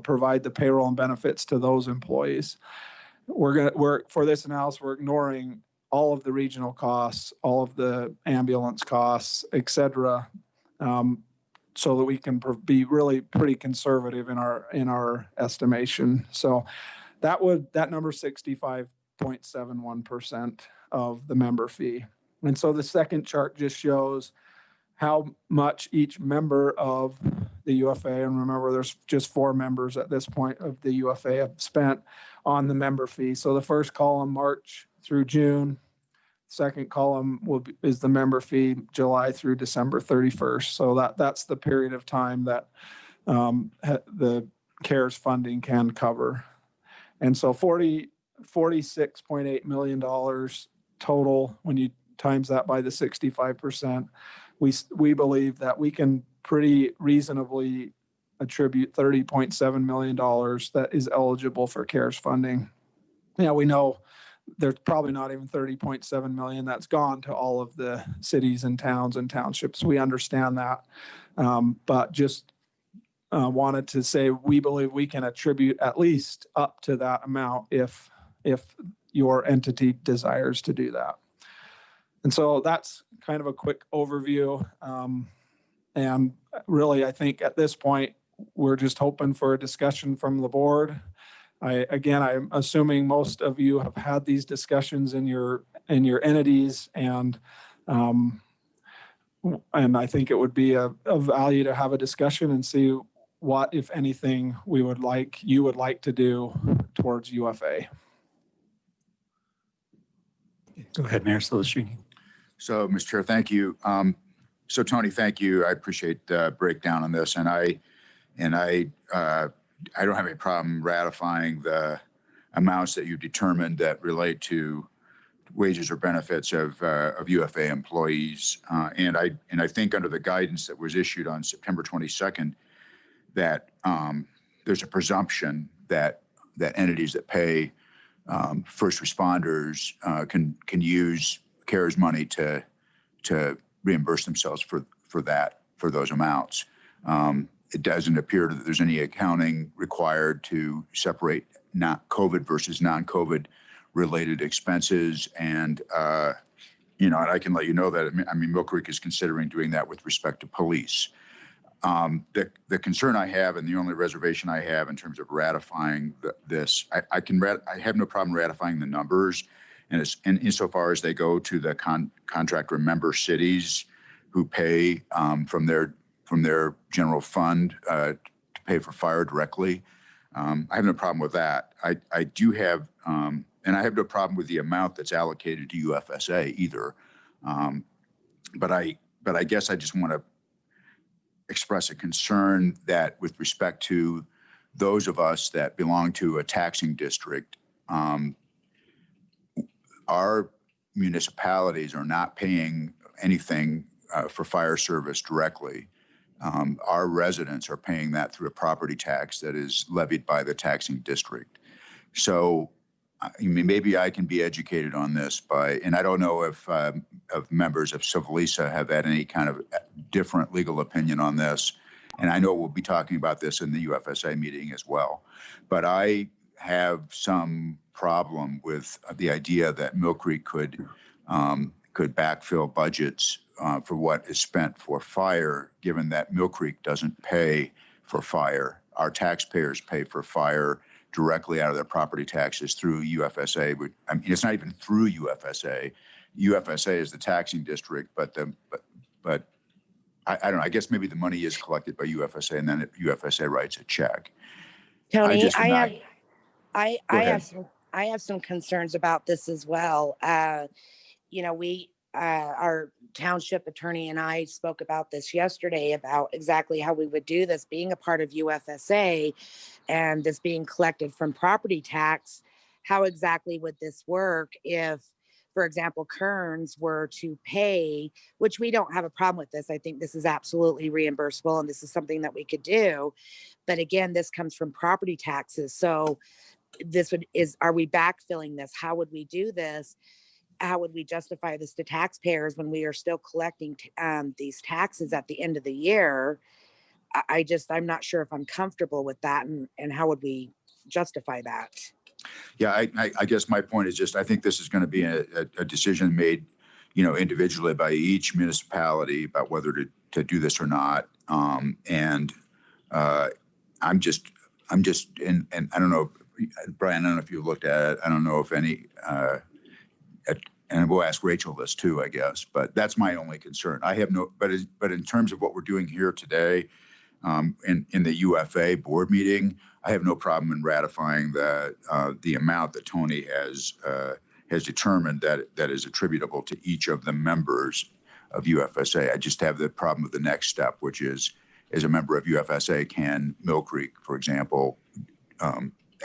Speaker 7: provide the payroll and benefits to those employees. We're for this analysis, we're ignoring all of the regional costs, all of the ambulance costs, et cetera, so that we can be really pretty conservative in our estimation. So that number 65.71% of the member fee. And so the second chart just shows how much each member of the UFA, and remember there's just 4 members at this point of the UFA, have spent on the member fee. So the first column, March through June. Second column is the member fee, July through December 31st. So that's the period of time that the CARES funding can cover. And so $46.8 million total, when you times that by the 65%, we believe that we can pretty reasonably attribute $30.7 million that is eligible for CARES funding. Yeah, we know there's probably not even 30.7 million that's gone to all of the cities and towns and townships. We understand that, but just wanted to say we believe we can attribute at least up to that amount if your entity desires to do that. And so that's kind of a quick overview. And really, I think at this point, we're just hoping for a discussion from the board. I'm assuming most of you have had these discussions in your entities, and I think it would be of value to have a discussion and see what, if anything, you would like to do towards UFA.
Speaker 1: Go ahead, Mayor Celestrini.
Speaker 2: So, Mr. Chair, thank you. So, Tony, thank you. I appreciate the breakdown on this, and I don't have any problem ratifying the amounts that you determined that relate to wages or benefits of UFA employees. And I think under the guidance that was issued on September 22nd, that there's a presumption that entities that pay first responders can use CARES money to reimburse themselves for those amounts. It doesn't appear that there's any accounting required to separate not COVID versus non-COVID related expenses. And, and I can let you know that, Mill Creek is considering doing that with respect to police. The concern I have, and the only reservation I have in terms of ratifying this, I have no problem ratifying the numbers, and insofar as they go to the contractor member cities who pay from their general fund to pay for fire directly. I have no problem with that. I do have, and I have no problem with the amount that's allocated to UFSA either. But I guess I just want to express a concern that with respect to those of us that belong to a taxing district, our municipalities are not paying anything for fire service directly. Our residents are paying that through a property tax that is levied by the taxing district. So, maybe I can be educated on this and I don't know if members of Civilisa have had any kind of different legal opinion on this. And I know we'll be talking about this in the UFSA meeting as well. But I have some problem with the idea that Mill Creek could backfill budgets for what is spent for fire, given that Mill Creek doesn't pay for fire. Our taxpayers pay for fire directly out of their property taxes through UFSA. It's not even through UFSA. UFSA is the taxing district, but I don't know. I guess maybe the money is collected by UFSA, and then UFSA writes a check.
Speaker 12: Tony, I have some concerns about this as well. Our township attorney and I spoke about this yesterday about exactly how we would do this, being a part of UFSA and this being collected from property tax. How exactly would this work if for example, Kearns were to pay, which we don't have a problem with this. I think this is absolutely reimbursable and this is something that we could do. But again, this comes from property taxes. So are we backfilling this? How would we do this? How would we justify this to taxpayers when we are still collecting these taxes at the end of the year? I'm not sure if I'm comfortable with that, and how would we justify that?
Speaker 2: Yeah, I guess my point is just, I think this is going to be a decision made, individually by each municipality about whether to do this or not. And I'm just, and I don't know, Brian, I don't know if you looked at it. I don't know if any, and we'll ask Rachel this too, I guess, but that's my only concern. I have no, but in terms of what we're doing here today, in the UFA board meeting, I have no problem in ratifying the amount that Tony has determined that is attributable to each of the members of UFSA. I just have the problem with the next step, which is, as a member of UFSA, can Mill Creek, for example,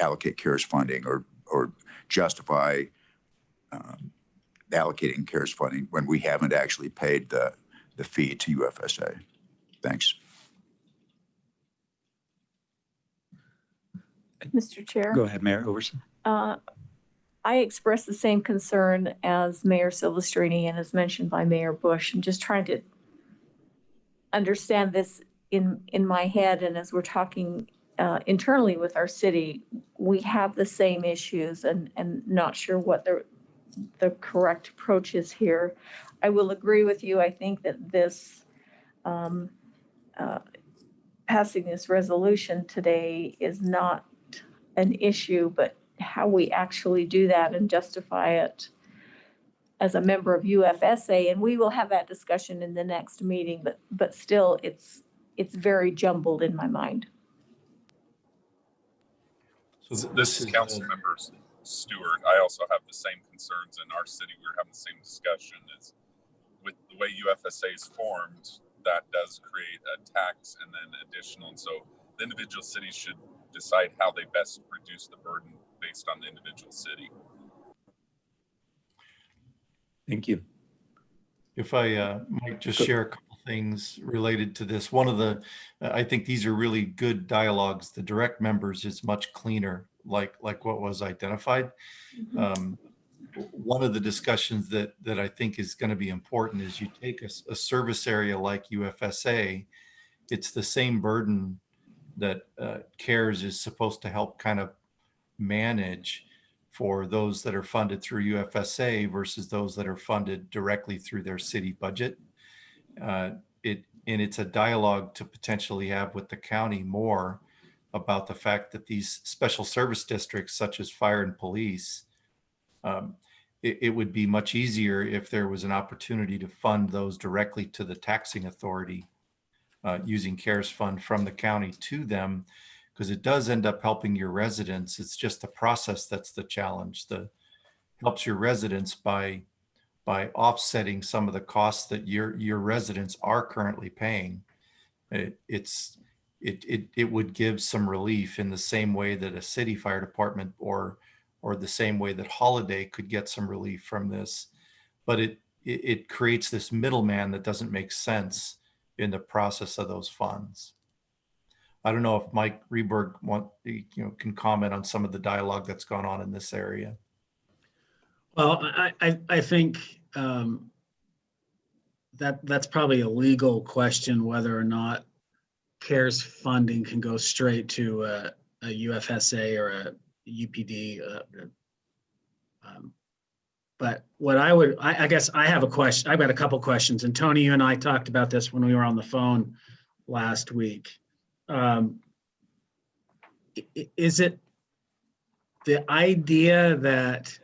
Speaker 2: allocate CARES funding or justify allocating CARES funding when we haven't actually paid the fee to UFSA? Thanks.
Speaker 13: Mr. Chair.
Speaker 1: Go ahead, Mayor Overson.
Speaker 13: I express the same concern as Mayor Silvestrini and as mentioned by Mayor Bush. I'm just trying to understand this in my head, and as we're talking internally with our city, we have the same issues and not sure what the correct approach is here. I will agree with you. I think that this passing this resolution today is not an issue, but how we actually do that and justify it as a member of UFSA. And we will have that discussion in the next meeting, but still it's very jumbled in my mind.
Speaker 6: So this is Council Member Stewart. I also have the same concerns in our city. We were having the same discussion. Is with the way UFSA is formed, that does create a tax and then additional. And so the individual cities should decide how they best reduce the burden based on the individual city.
Speaker 1: Thank you.
Speaker 9: If I might just share a couple things related to this. One of the, I think these are really good dialogues. The direct members is much cleaner, like what was identified.
Speaker 13: Mm-hmm.
Speaker 9: One of the discussions that I think is going to be important is you take a service area like UFSA, it's the same burden that CARES is supposed to help kind of manage for those that are funded through UFSA versus those that are funded directly through their city budget. It's a dialogue to potentially have with the county more about the fact that these special service districts, such as fire and police, it would be much easier if there was an opportunity to fund those directly to the taxing authority using CARES fund from the county to them, because it does end up helping your residents. It's just the process that's the challenge. Helps your residents by offsetting some of the costs that your residents are currently paying. It would give some relief in the same way that a city fire department or the same way that Holiday could get some relief from this, but it creates this middleman that doesn't make sense in the process of those funds. I don't know if Mike Reberg can comment on some of the dialogue that's gone on in this area.
Speaker 5: Well, I think that's probably a legal question, whether or not CARES funding can go straight to a UFSA or a UPD. But what I guess I have a question. I've got a couple questions, and Tony, you and I talked about this when we were on the phone last week. Is it the idea that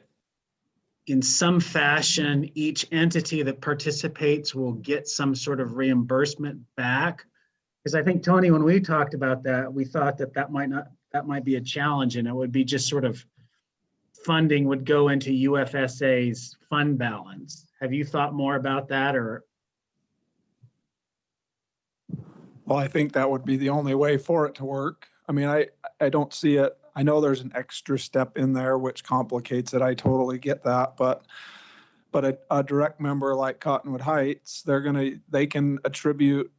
Speaker 5: in some fashion, each entity that participates will get some sort of reimbursement back? Because I think, Tony, when we talked about that, we thought that might be a challenge, and it would be just sort of funding would go into UFSA's fund balance. Have you thought more about that, or?
Speaker 7: Well, I think that would be the only way for it to work. I mean, I don't see it. I know there's an extra step in there which complicates it. I totally get that. But but a direct member like Cottonwood Heights, they can attribute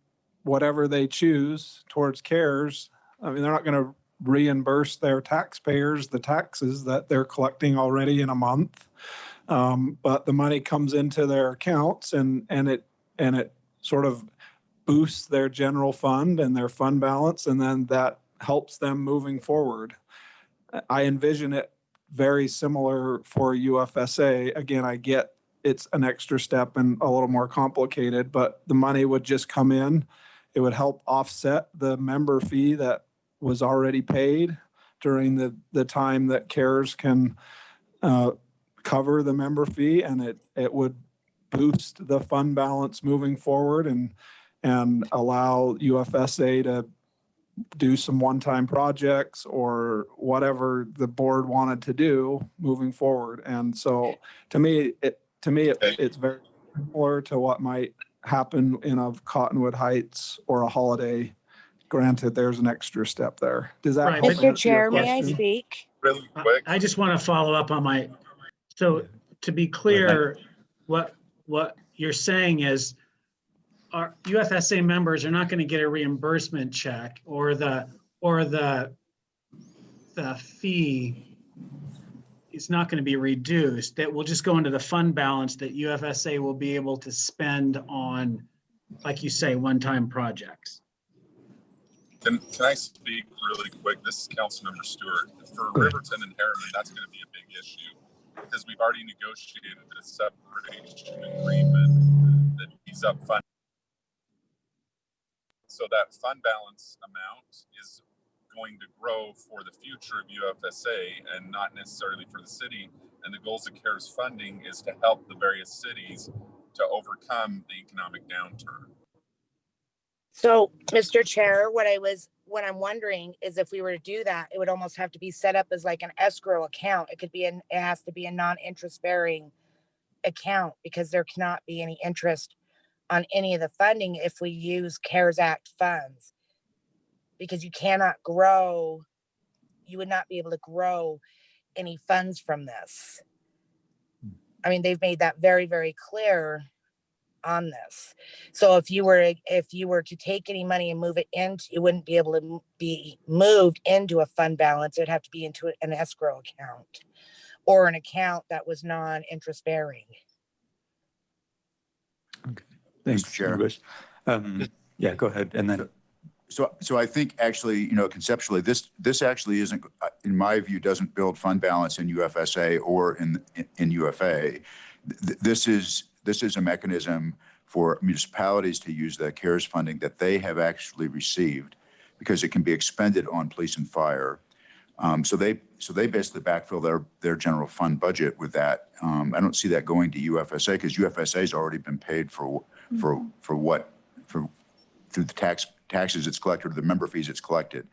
Speaker 7: whatever they choose towards CARES. I mean, they're not going to reimburse their taxpayers the taxes that they're collecting already in a month. But the money comes into their accounts and it sort of boosts their general fund and their fund balance, and then that helps them moving forward. I envision it very similar for UFSA. Again, I get it's an extra step and a little more complicated, but the money would just come in. It would help offset the member fee that was already paid during the time that CARES can cover the member fee, and it would boost the fund balance moving forward and allow UFSA to do some one-time projects or whatever the board wanted to do moving forward. And so to me, it's very similar to what might happen in a Cottonwood Heights or a Holiday. Granted, there's an extra step there. Does that
Speaker 5: Right,
Speaker 7: help
Speaker 12: Mr.
Speaker 7: answer your
Speaker 12: Chair, may I
Speaker 7: question?
Speaker 12: speak?
Speaker 6: Really quick.
Speaker 5: I just want to follow up on so to be clear, what you're saying is our UFSA members are not going to get a reimbursement check or the fee is not going to be reduced. That will just go into the fund balance that UFSA will be able to spend on, like you say, one-time projects.
Speaker 6: Can I speak really quick? This is Councilmember Stewart. For Riverton and Harriman, that's going to be a big issue because we've already negotiated a separation agreement that ease up funding. So that fund balance amount is going to grow for the future of UFSA and not necessarily for the city. And the goals of CARES funding is to help the various cities to overcome the economic downturn.
Speaker 12: So, Mr. Chair, what I'm wondering is if we were to do that, it would almost have to be set up as like an escrow account. It has to be a non-interest bearing account because there cannot be any interest on any of the funding if we use CARES Act funds, because you would not be able to grow any funds from this. I mean, they've made that very, very clear on this. So if you were to take any money and move it into, it wouldn't be able to be moved into a fund balance. It'd have to be into an escrow account or an account that was non-interest bearing.
Speaker 1: Okay. Thanks,
Speaker 2: Mr. Chair.
Speaker 1: Bush. Yeah, go ahead. And then
Speaker 2: So I think actually, conceptually, this actually isn't, in my view, doesn't build fund balance in UFSA or in UFA. This is a mechanism for municipalities to use the CARES funding that they have actually received, because it can be expended on police and fire. So they basically backfill their general fund budget with that. I don't see that going to UFSA because UFSA has already been paid through the taxes it's collected or the member fees it's collected.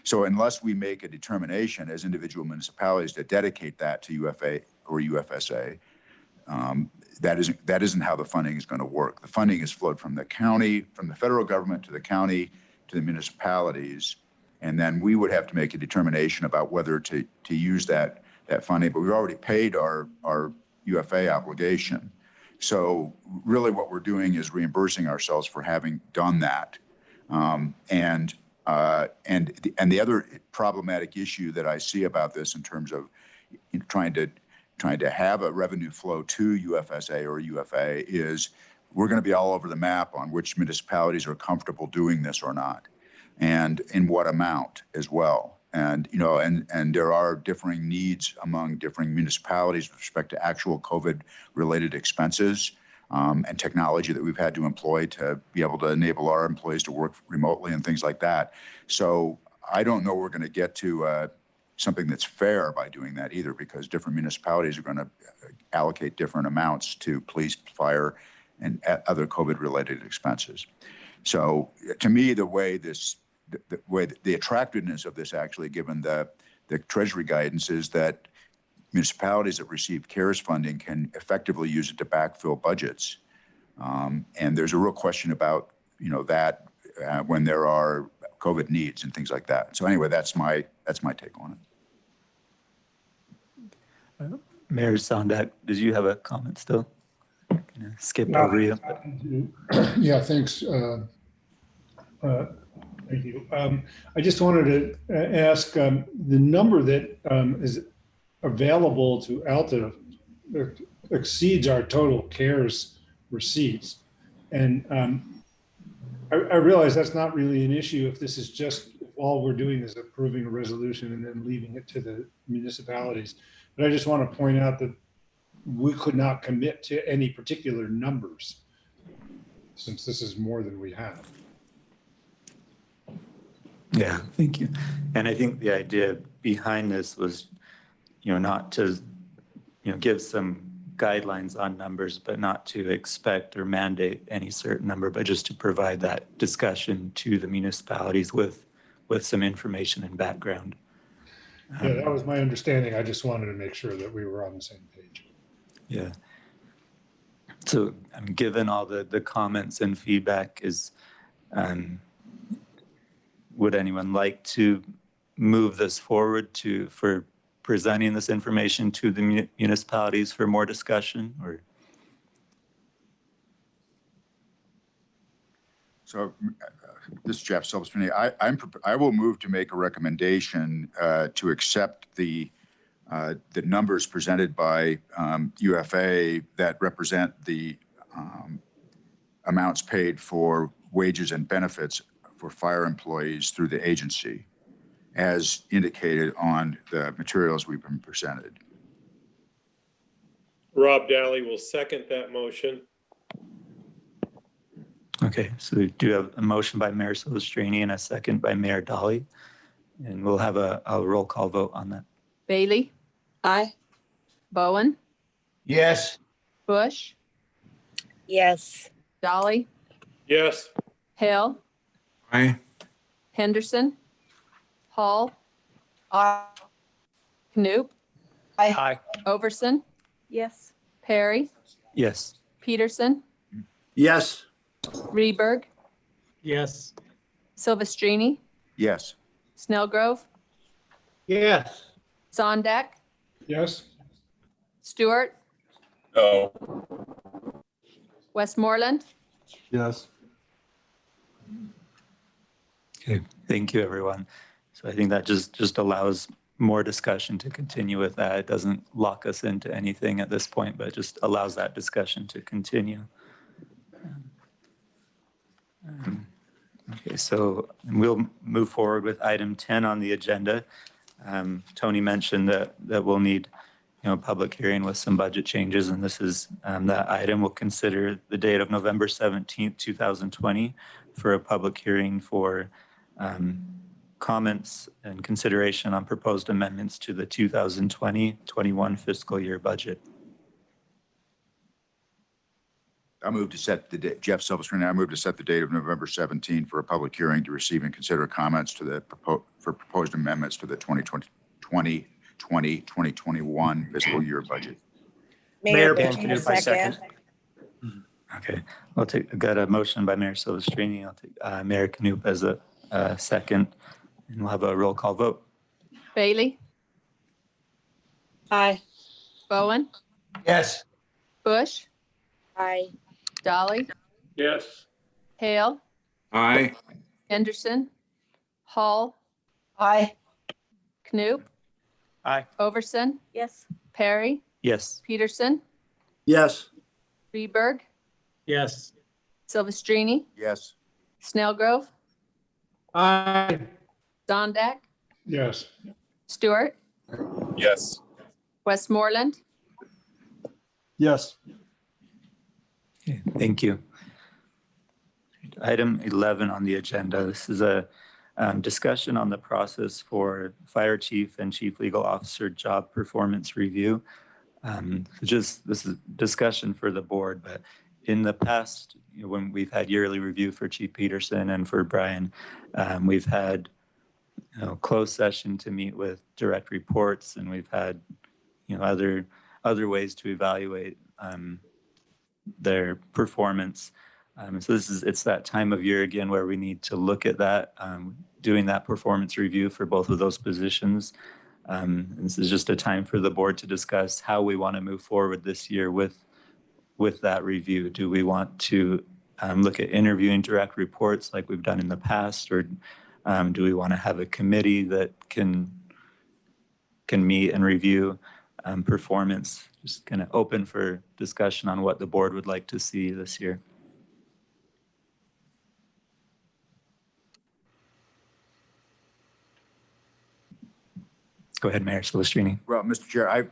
Speaker 2: So unless we make a determination as individual municipalities to dedicate that to UFA or UFSA, that isn't how the funding is going to work. The funding is flowed from the county, from the federal government to the county to the municipalities, and then we would have to make a determination about whether to use that funding. But we've already paid our UFA obligation. So really what we're doing is reimbursing ourselves for having done that. And the other problematic issue that I see about this in terms of trying to have a revenue flow to UFSA or UFA is we're going to be all over the map on which municipalities are comfortable doing this or not, and in what amount as well. And, and there are differing needs among different municipalities with respect to actual COVID-related expenses and technology that we've had to employ to be able to enable our employees to work remotely and things like that. So I don't know we're going to get to something that's fair by doing that either, because different municipalities are going to allocate different amounts to police, fire, and other COVID-related expenses. So to me, the attractiveness of this, actually, given the Treasury guidance, is that municipalities that receive CARES funding can effectively use it to backfill budgets. And there's a real question about, that when there are COVID needs and things like that. So anyway, that's my take on it.
Speaker 1: Mayor Sondak, did you have a comment still? Gonna skip over you.
Speaker 10: Yeah, thanks. Thank you. I just wanted to ask the number that is available to Alta exceeds our total CARES receipts. And I realize that's not really an issue if this is just, if all we're doing is approving a resolution and then leaving it to the municipalities. But I just want to point out that we could not commit to any particular numbers since this is more than we have.
Speaker 1: Yeah, thank you. And I think the idea behind this was, not to, give some guidelines on numbers, but not to expect or mandate any certain number, but just to provide that discussion to the municipalities with some information and background.
Speaker 10: Yeah, that was my understanding. I just wanted to make sure that we were on the same page.
Speaker 1: Yeah. So given all the comments and feedback would anyone like to move this forward for presenting this information to the municipalities for more discussion, or?
Speaker 2: So this is Jeff Silverstream. I will move to make a recommendation to accept the numbers presented by UFA that represent the amounts paid for wages and benefits for fire employees through the agency, as indicated on the materials we've been presented.
Speaker 14: Rob Dally will second that motion.
Speaker 1: Okay, so we do have a motion by Mayor Silvestrini and a second by Mayor Dolly, and we'll have a roll call vote on that.
Speaker 4: Bailey?
Speaker 12: Aye.
Speaker 4: Bowen?
Speaker 15: Yes.
Speaker 4: Bush?
Speaker 12: Yes.
Speaker 4: Dolly?
Speaker 14: Yes.
Speaker 4: Hale?
Speaker 8: Aye.
Speaker 4: Henderson? Hall?
Speaker 12: Aye.
Speaker 4: Knoop?
Speaker 15: Aye.
Speaker 4: Overson?
Speaker 13: Yes.
Speaker 4: Perry?
Speaker 1: Yes.
Speaker 4: Peterson?
Speaker 15: Yes.
Speaker 4: Reberg?
Speaker 5: Yes.
Speaker 4: Silvestrini?
Speaker 2: Yes.
Speaker 4: Snellgrove?
Speaker 15: Yes.
Speaker 4: Sondak?
Speaker 10: Yes.
Speaker 4: Stewart?
Speaker 6: No.
Speaker 4: Westmoreland?
Speaker 7: Yes.
Speaker 1: Okay, thank you, everyone. So I think that just allows more discussion to continue with that. It doesn't lock us into anything at this point, but just allows that discussion to continue. Okay, so we'll move forward with item 10 on the agenda. Tony mentioned that we'll need, a public hearing with some budget changes, and this is that item. We'll consider the date of November 17th, 2020 for a public hearing for comments and consideration on proposed amendments to the 2020-21 fiscal year budget.
Speaker 2: I move to set the date, Jeff Silverstream, I move to set the date of November 17 for a public hearing to receive and consider comments to the proposed amendments to the 2020-2021 fiscal year budget.
Speaker 12: Mayor
Speaker 15: Van
Speaker 12: Bush,
Speaker 15: Canoop, I second.
Speaker 1: Okay, I've got a motion by Mayor Silvestrini. I'll take Mayor Canoop as a second, and we'll have a roll call vote.
Speaker 4: Bailey?
Speaker 12: Aye.
Speaker 4: Bowen?
Speaker 15: Yes.
Speaker 4: Bush?
Speaker 12: Aye.
Speaker 4: Dolly?
Speaker 14: Yes.
Speaker 4: Hale?
Speaker 8: Aye.
Speaker 4: Henderson? Hall?
Speaker 12: Aye.
Speaker 4: Knoop?
Speaker 15: Aye.
Speaker 4: Overson?
Speaker 13: Yes.
Speaker 4: Perry?
Speaker 1: Yes.
Speaker 4: Peterson?
Speaker 15: Yes.
Speaker 4: Reberg?
Speaker 5: Yes.
Speaker 4: Silvestrini?
Speaker 2: Yes.
Speaker 4: Snellgrove?
Speaker 5: Aye.
Speaker 4: Sondak?
Speaker 10: Yes.
Speaker 4: Stewart?
Speaker 6: Yes.
Speaker 4: Westmoreland?
Speaker 7: Yes.
Speaker 1: Okay, thank you. Item 11 on the agenda. This is a discussion on the process for fire chief and chief legal officer job performance review. This is discussion for the board, but in the past, when we've had yearly review for Chief Peterson and for Brian, we've had closed session to meet with direct reports, and we've had other ways to evaluate their performance. So it's that time of year again where we need to look at that, doing that performance review for both of those positions. And this is just a time for the board to discuss how we want to move forward this year with with that review, do we want to look at interviewing direct reports like we've done in the past, or do we want to have a committee that can meet and review performance? Just kind of open for discussion on what the board would like to see this year. Go ahead, Mayor Silvestrini.
Speaker 2: Well, Mr. Chair,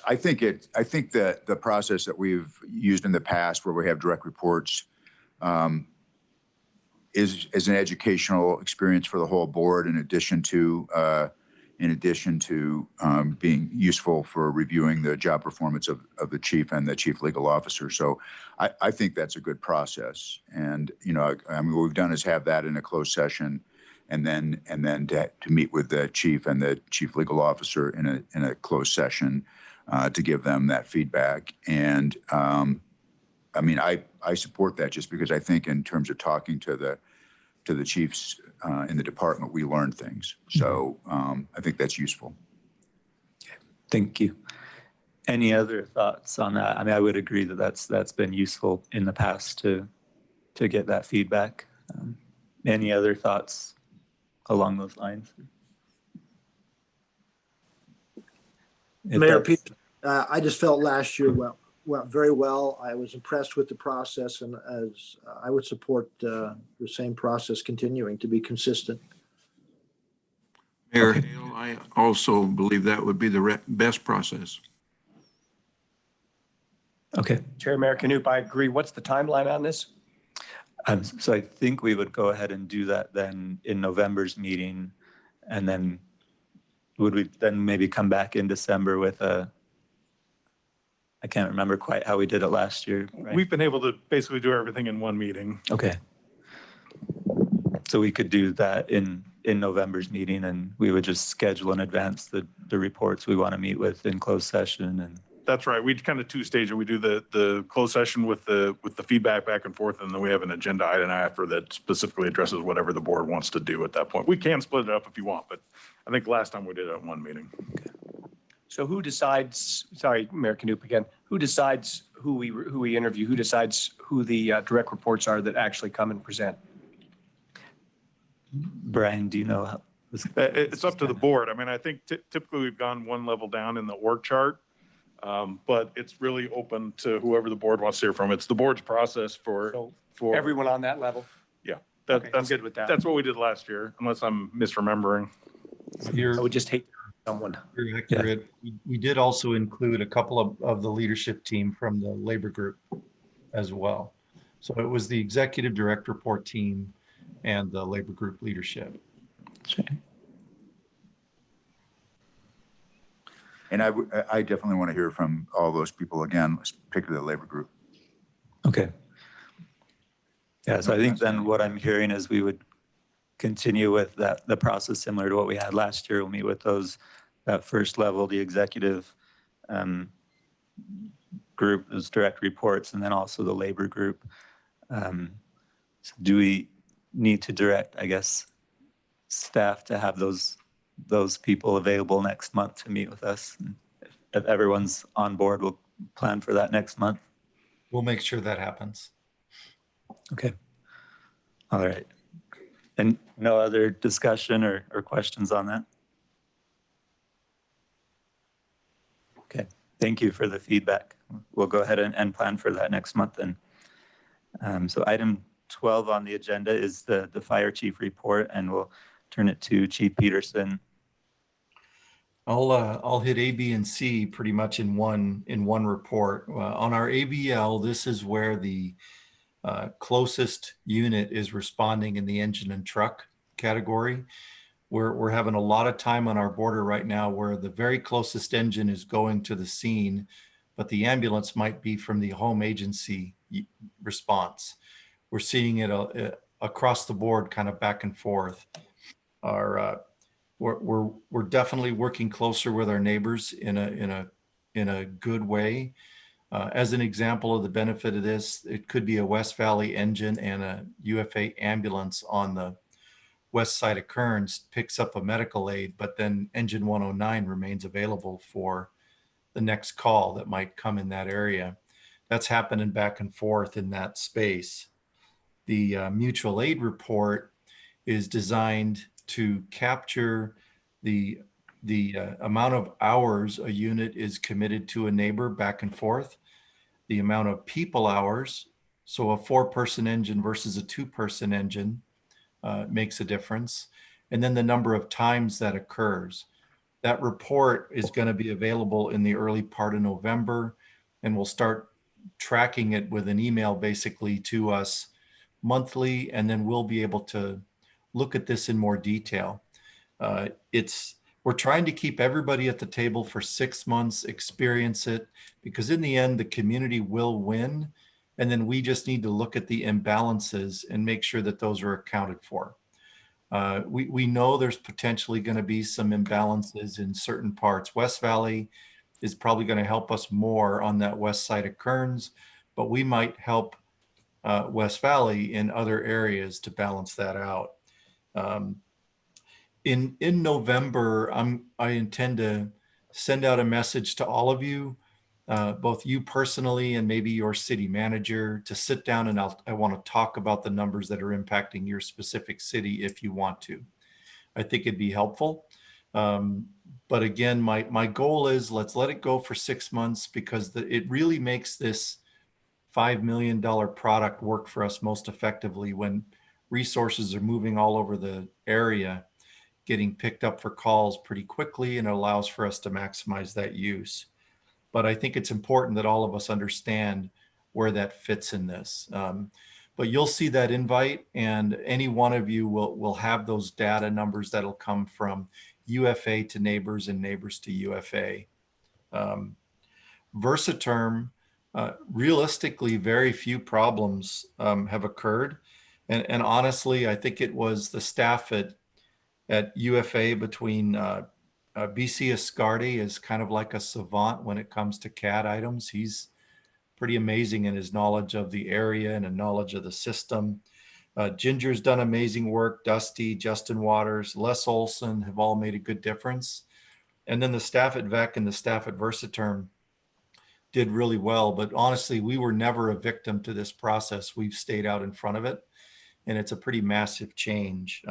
Speaker 2: I think that the process that we've used in the past, where we have direct reports, is an educational experience for the whole board, in addition to being useful for reviewing the job performance of the chief and the chief legal officer. So I think that's a good process. And, you know, I mean, what we've done is have that in a closed session, and then to meet with the chief and the chief legal officer in a closed session to give them that feedback. And I mean, I support that, just because I think in terms of talking to the chiefs in the department, we learn things. So I think that's useful.
Speaker 1: Thank you. Any other thoughts on that? I mean, I would agree that that's been useful in the past to get that feedback. Any other thoughts along those lines?
Speaker 15: Mayor Peter, I just felt last year went very well. I was impressed with the process, and as I would support the same process continuing to be consistent.
Speaker 8: Mayor Hale, I also believe that would be the best process.
Speaker 1: Okay.
Speaker 15: Chair, Mayor Knupp, I agree. What's the timeline on this?
Speaker 1: So I think we would go ahead and do that then in November's meeting, and then would we then maybe come back in December with I can't remember quite how we did it last year. Right?
Speaker 3: We've been able to basically do everything in one meeting.
Speaker 1: Okay. So we could do that in November's meeting, and we would just schedule in advance the reports we want to meet with in closed session. And
Speaker 3: That's right. We kind of two-stage it. We do the closed session with the feedback back and forth, and then we have an agenda item after that specifically addresses whatever the board wants to do at that point. We can split it up if you want, but I think last time we did it in one meeting.
Speaker 1: okay.
Speaker 15: So who decides, sorry, Mayor Knupp again, who decides who we interview? Who decides who the direct reports are that actually come and present?
Speaker 1: Brian, do you know how?
Speaker 3: It's up to the board. I mean, I think typically we've gone one level down in the org chart, but it's really open to whoever the board wants to hear from. It's the board's process for
Speaker 15: Everyone on that level?
Speaker 3: Yeah,
Speaker 15: Okay, I'm good with that.
Speaker 3: That's what we did last year, unless I'm misremembering.
Speaker 15: I would just hate someone.
Speaker 9: You're accurate. We did also include a couple of the leadership team from the labor group as well. So it was the executive direct report team and the labor group leadership.
Speaker 1: Okay.
Speaker 2: And I definitely want to hear from all those people again, particularly the labor group.
Speaker 1: Okay. Yeah, so I think then what I'm hearing is we would continue with the process similar to what we had last year. We'll meet with that first level, the executive group, those direct reports, and then also the labor group. So do we need to direct, I guess, staff to have those people available next month to meet with us? And if everyone's on board, we'll plan for that next month.
Speaker 9: We'll make sure that happens.
Speaker 1: Okay. All right. And no other discussion or questions on that? Okay. Thank you for the feedback. We'll go ahead and plan for that next month then. So item 12 on the agenda is the fire chief report, and we'll turn it to Chief Peterson.
Speaker 9: I'll hit A, B, and C pretty much in one report. On our ABL, this is where the closest unit is responding in the engine and truck category. We're having a lot of time on our border right now where the very closest engine is going to the scene, but the ambulance might be from the home agency response. We're seeing it across the board, kind of back and forth. We're definitely working closer with our neighbors in a good way. As an example of the benefit of this, it could be a West Valley engine and a UFA ambulance on the west side of Kearns picks up a medical aid, but then engine 109 remains available for the next call that might come in that area. That's happening back and forth in that space. The mutual aid report is designed to capture the amount of hours a unit is committed to a neighbor back and forth, the amount of people hours. So a 4-person engine versus a 2-person engine makes a difference. And then the number of times that occurs. That report is going to be available in the early part of November, and we'll start tracking it with an email basically to us monthly, and then we'll be able to look at this in more detail. We're trying to keep everybody at the table for 6 months, experience it, because in the end, the community will win. And then we just need to look at the imbalances and make sure that those are accounted for. We know there's potentially going to be some imbalances in certain parts. West Valley is probably going to help us more on that west side of Kearns, but we might help West Valley in other areas to balance that out. In November, I intend to send out a message to all of you, both you personally and maybe your city manager, to sit down and I want to talk about the numbers that are impacting your specific city if you want to. I think it'd be helpful. But again, my goal is let's let it go for 6 months, because it really makes this $5 million product work for us most effectively when resources are moving all over the area, getting picked up for calls pretty quickly, and it allows for us to maximize that use. But I think it's important that all of us understand where that fits in this. But you'll see that invite, and any one of you will have those data numbers that'll come from UFA to neighbors and neighbors to UFA. Versaterm, realistically, very few problems have occurred. And honestly, I think it was the staff at UFA between BC Escardi is kind of like a savant when it comes to CAD items. He's pretty amazing in his knowledge of the area and a knowledge of the system. Ginger's done amazing work. Dusty, Justin Waters, Les Olson have all made a good difference. And then the staff at VEC and the staff at Versaterm did really well. But honestly, we were never a victim to this process. We've stayed out in front of it, and it's a pretty massive change.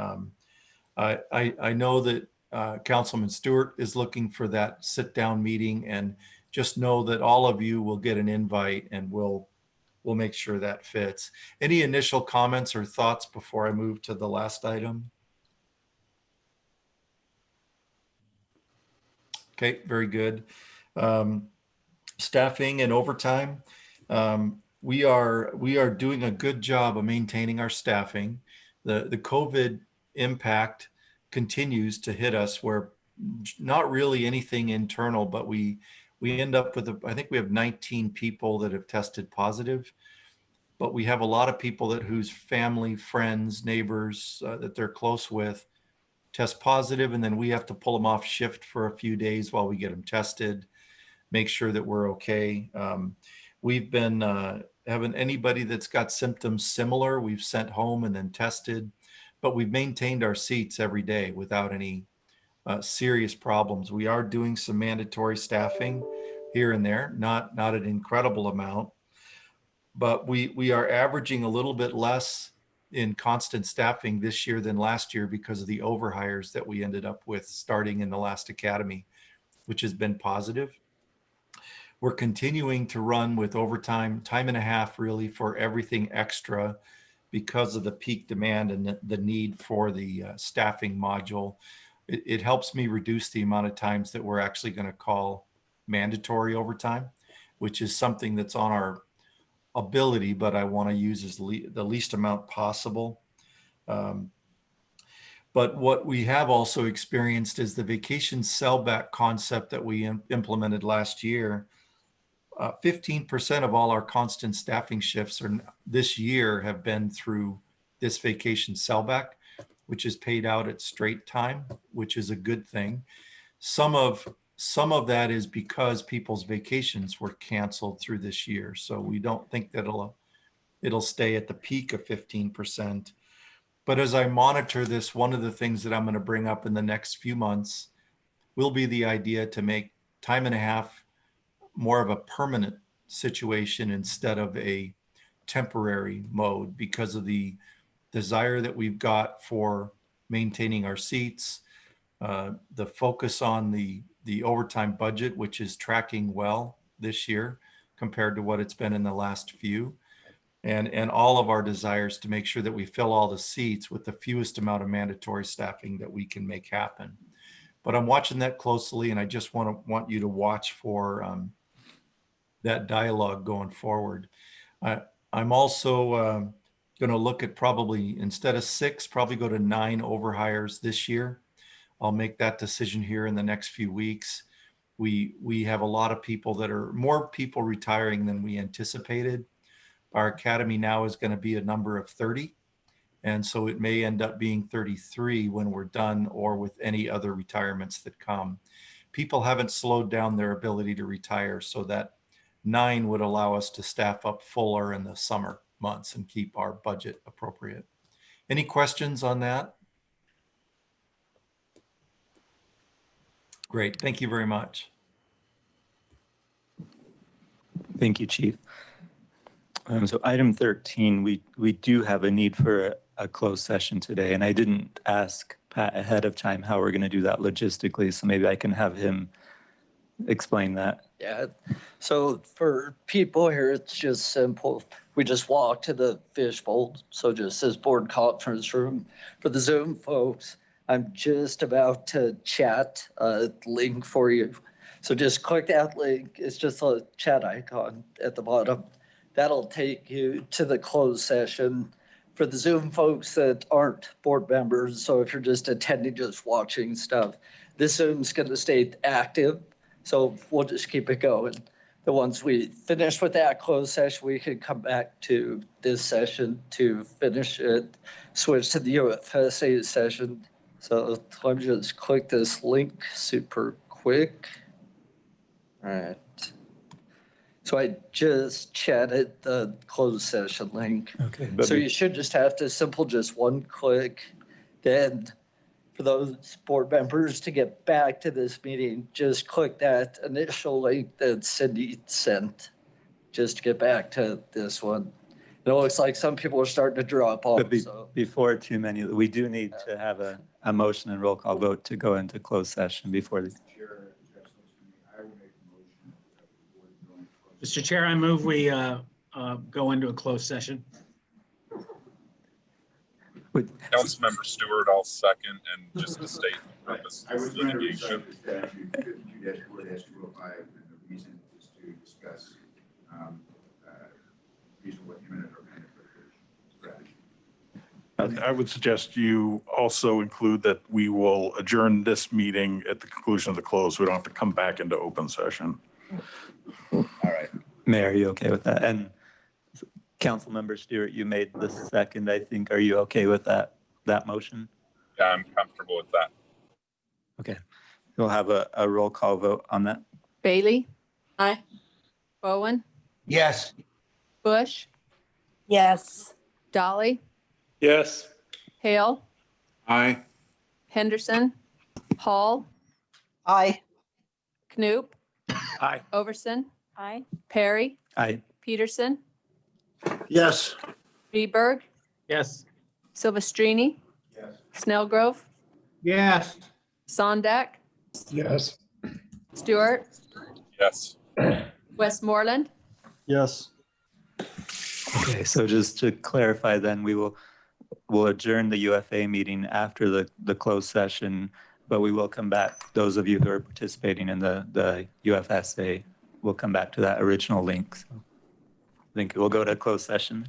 Speaker 9: I know that Councilman Stewart is looking for that sit-down meeting, and just know that all of you will get an invite, and we'll make sure that fits. Any initial comments or thoughts before I move to the last item? Okay, very good. Staffing and overtime. We are doing a good job of maintaining our staffing. The COVID impact continues to hit us, where not really anything internal, but we end up with, I think we have 19 people that have tested positive, but we have a lot of people whose family, friends, neighbors that they're close with test positive, and then we have to pull them off shift for a few days while we get them tested, make sure that we're okay. We've been having anybody that's got symptoms similar, we've sent home and then tested, but we've maintained our seats every day without any serious problems. We are doing some mandatory staffing here and there, not an incredible amount, but we are averaging a little bit less in constant staffing this year than last year because of the overhires that we ended up with starting in the last academy, which has been positive. We're continuing to run with overtime, time and a half really, for everything extra because of the peak demand and the need for the staffing module. It helps me reduce the amount of times that we're actually going to call mandatory overtime, which is something that's on our ability, but I want to use as the least amount possible. But what we have also experienced is the vacation sellback concept that we implemented last year. 15% of all our constant staffing shifts this year have been through this vacation sellback, which is paid out at straight time, which is a good thing. Some of that is because people's vacations were canceled through this year. So we don't think that it'll stay at the peak of 15%. But as I monitor this, one of the things that I'm going to bring up in the next few months will be the idea to make time and a half more of a permanent situation instead of a temporary mode because of the desire that we've got for maintaining our seats, the focus on the overtime budget, which is tracking well this year compared to what it's been in the last few, and all of our desires to make sure that we fill all the seats with the fewest amount of mandatory staffing that we can make happen. But I'm watching that closely, and I just want you to watch for that dialogue going forward. I'm also going to look at probably, instead of 6, probably go to 9 overhires this year. I'll make that decision here in the next few weeks. We have a lot of people more people retiring than we anticipated. Our academy now is going to be a number of 30. And so it may end up being 33 when we're done, or with any other retirements that come. People haven't slowed down their ability to retire, so that 9 would allow us to staff up fuller in the summer months and keep our budget appropriate. Any questions on that? Great, thank you very much.
Speaker 1: Thank you, Chief. So item 13, we do have a need for a closed session today, and I didn't ask Pat ahead of time how we're going to do that logistically, so maybe I can have him explain that.
Speaker 16: Yeah, so for people here, it's just simple. We just walk to the fishbowl. So just this board conference room. For the Zoom folks, I'm just about to chat a link for you. So just click that link. It's just a chat icon at the bottom. That'll take you to the closed session. For the Zoom folks that aren't board members, so if you're just attending, just watching stuff, this Zoom's going to stay active. So we'll just keep it going. The once we finish with that closed session, we can come back to this session to finish it, switch to the UFA session. So let me just click this link super quick. All right. So I just chatted the closed session link.
Speaker 1: Okay.
Speaker 16: So you should just have to just one click. Then for those board members to get back to this meeting, just click that initial link that Cindy sent, just to get back to this one. It looks like some people are starting to drop off.
Speaker 1: But before too many, we do need to have a motion and roll call vote to go into closed session before the.
Speaker 5: Mr. Chair, I move we go into a closed session.
Speaker 6: Councilmember Stewart, I'll second, and just to state the purpose
Speaker 2: I
Speaker 6: of
Speaker 2: was
Speaker 6: this
Speaker 2: going to
Speaker 6: litigation.
Speaker 2: recite the statute 52-4-205, and the reason is to discuss reasonable imminent or panic litigation strategy.
Speaker 3: I would suggest you also include that we will adjourn this meeting at the conclusion of the close. We don't have to come back into open session.
Speaker 2: All right.
Speaker 1: Mayor, are you okay with that? And Councilmember Stewart, you made the second, I think. Are you okay with that motion?
Speaker 6: Yeah, I'm comfortable with that.
Speaker 1: Okay. We'll have a roll call vote on that.
Speaker 4: Bailey? Aye. Bowen?
Speaker 8: Yes.
Speaker 4: Bush?
Speaker 12: Yes.
Speaker 4: Dolly?
Speaker 14: Yes.
Speaker 4: Hale?
Speaker 8: Aye.
Speaker 4: Henderson? Hall?
Speaker 12: Aye.
Speaker 4: Knoop?
Speaker 7: Aye.
Speaker 4: Overson?
Speaker 13: Aye.
Speaker 4: Perry?
Speaker 1: Aye.
Speaker 4: Peterson?
Speaker 15: Yes.
Speaker 4: Freeberg?
Speaker 5: Yes.
Speaker 4: Silvestrini?
Speaker 2: Yes.
Speaker 4: Snellgrove?
Speaker 7: Yes.
Speaker 4: Sondak?
Speaker 10: Yes.
Speaker 4: Stewart?
Speaker 6: Yes.
Speaker 4: Westmoreland?
Speaker 10: Yes.
Speaker 1: Okay, so just to clarify then, we'll adjourn the UFA meeting after the closed session, but we will come back, those of you who are participating in the UFSA, we'll come back to that original link. So I think we'll go to closed session.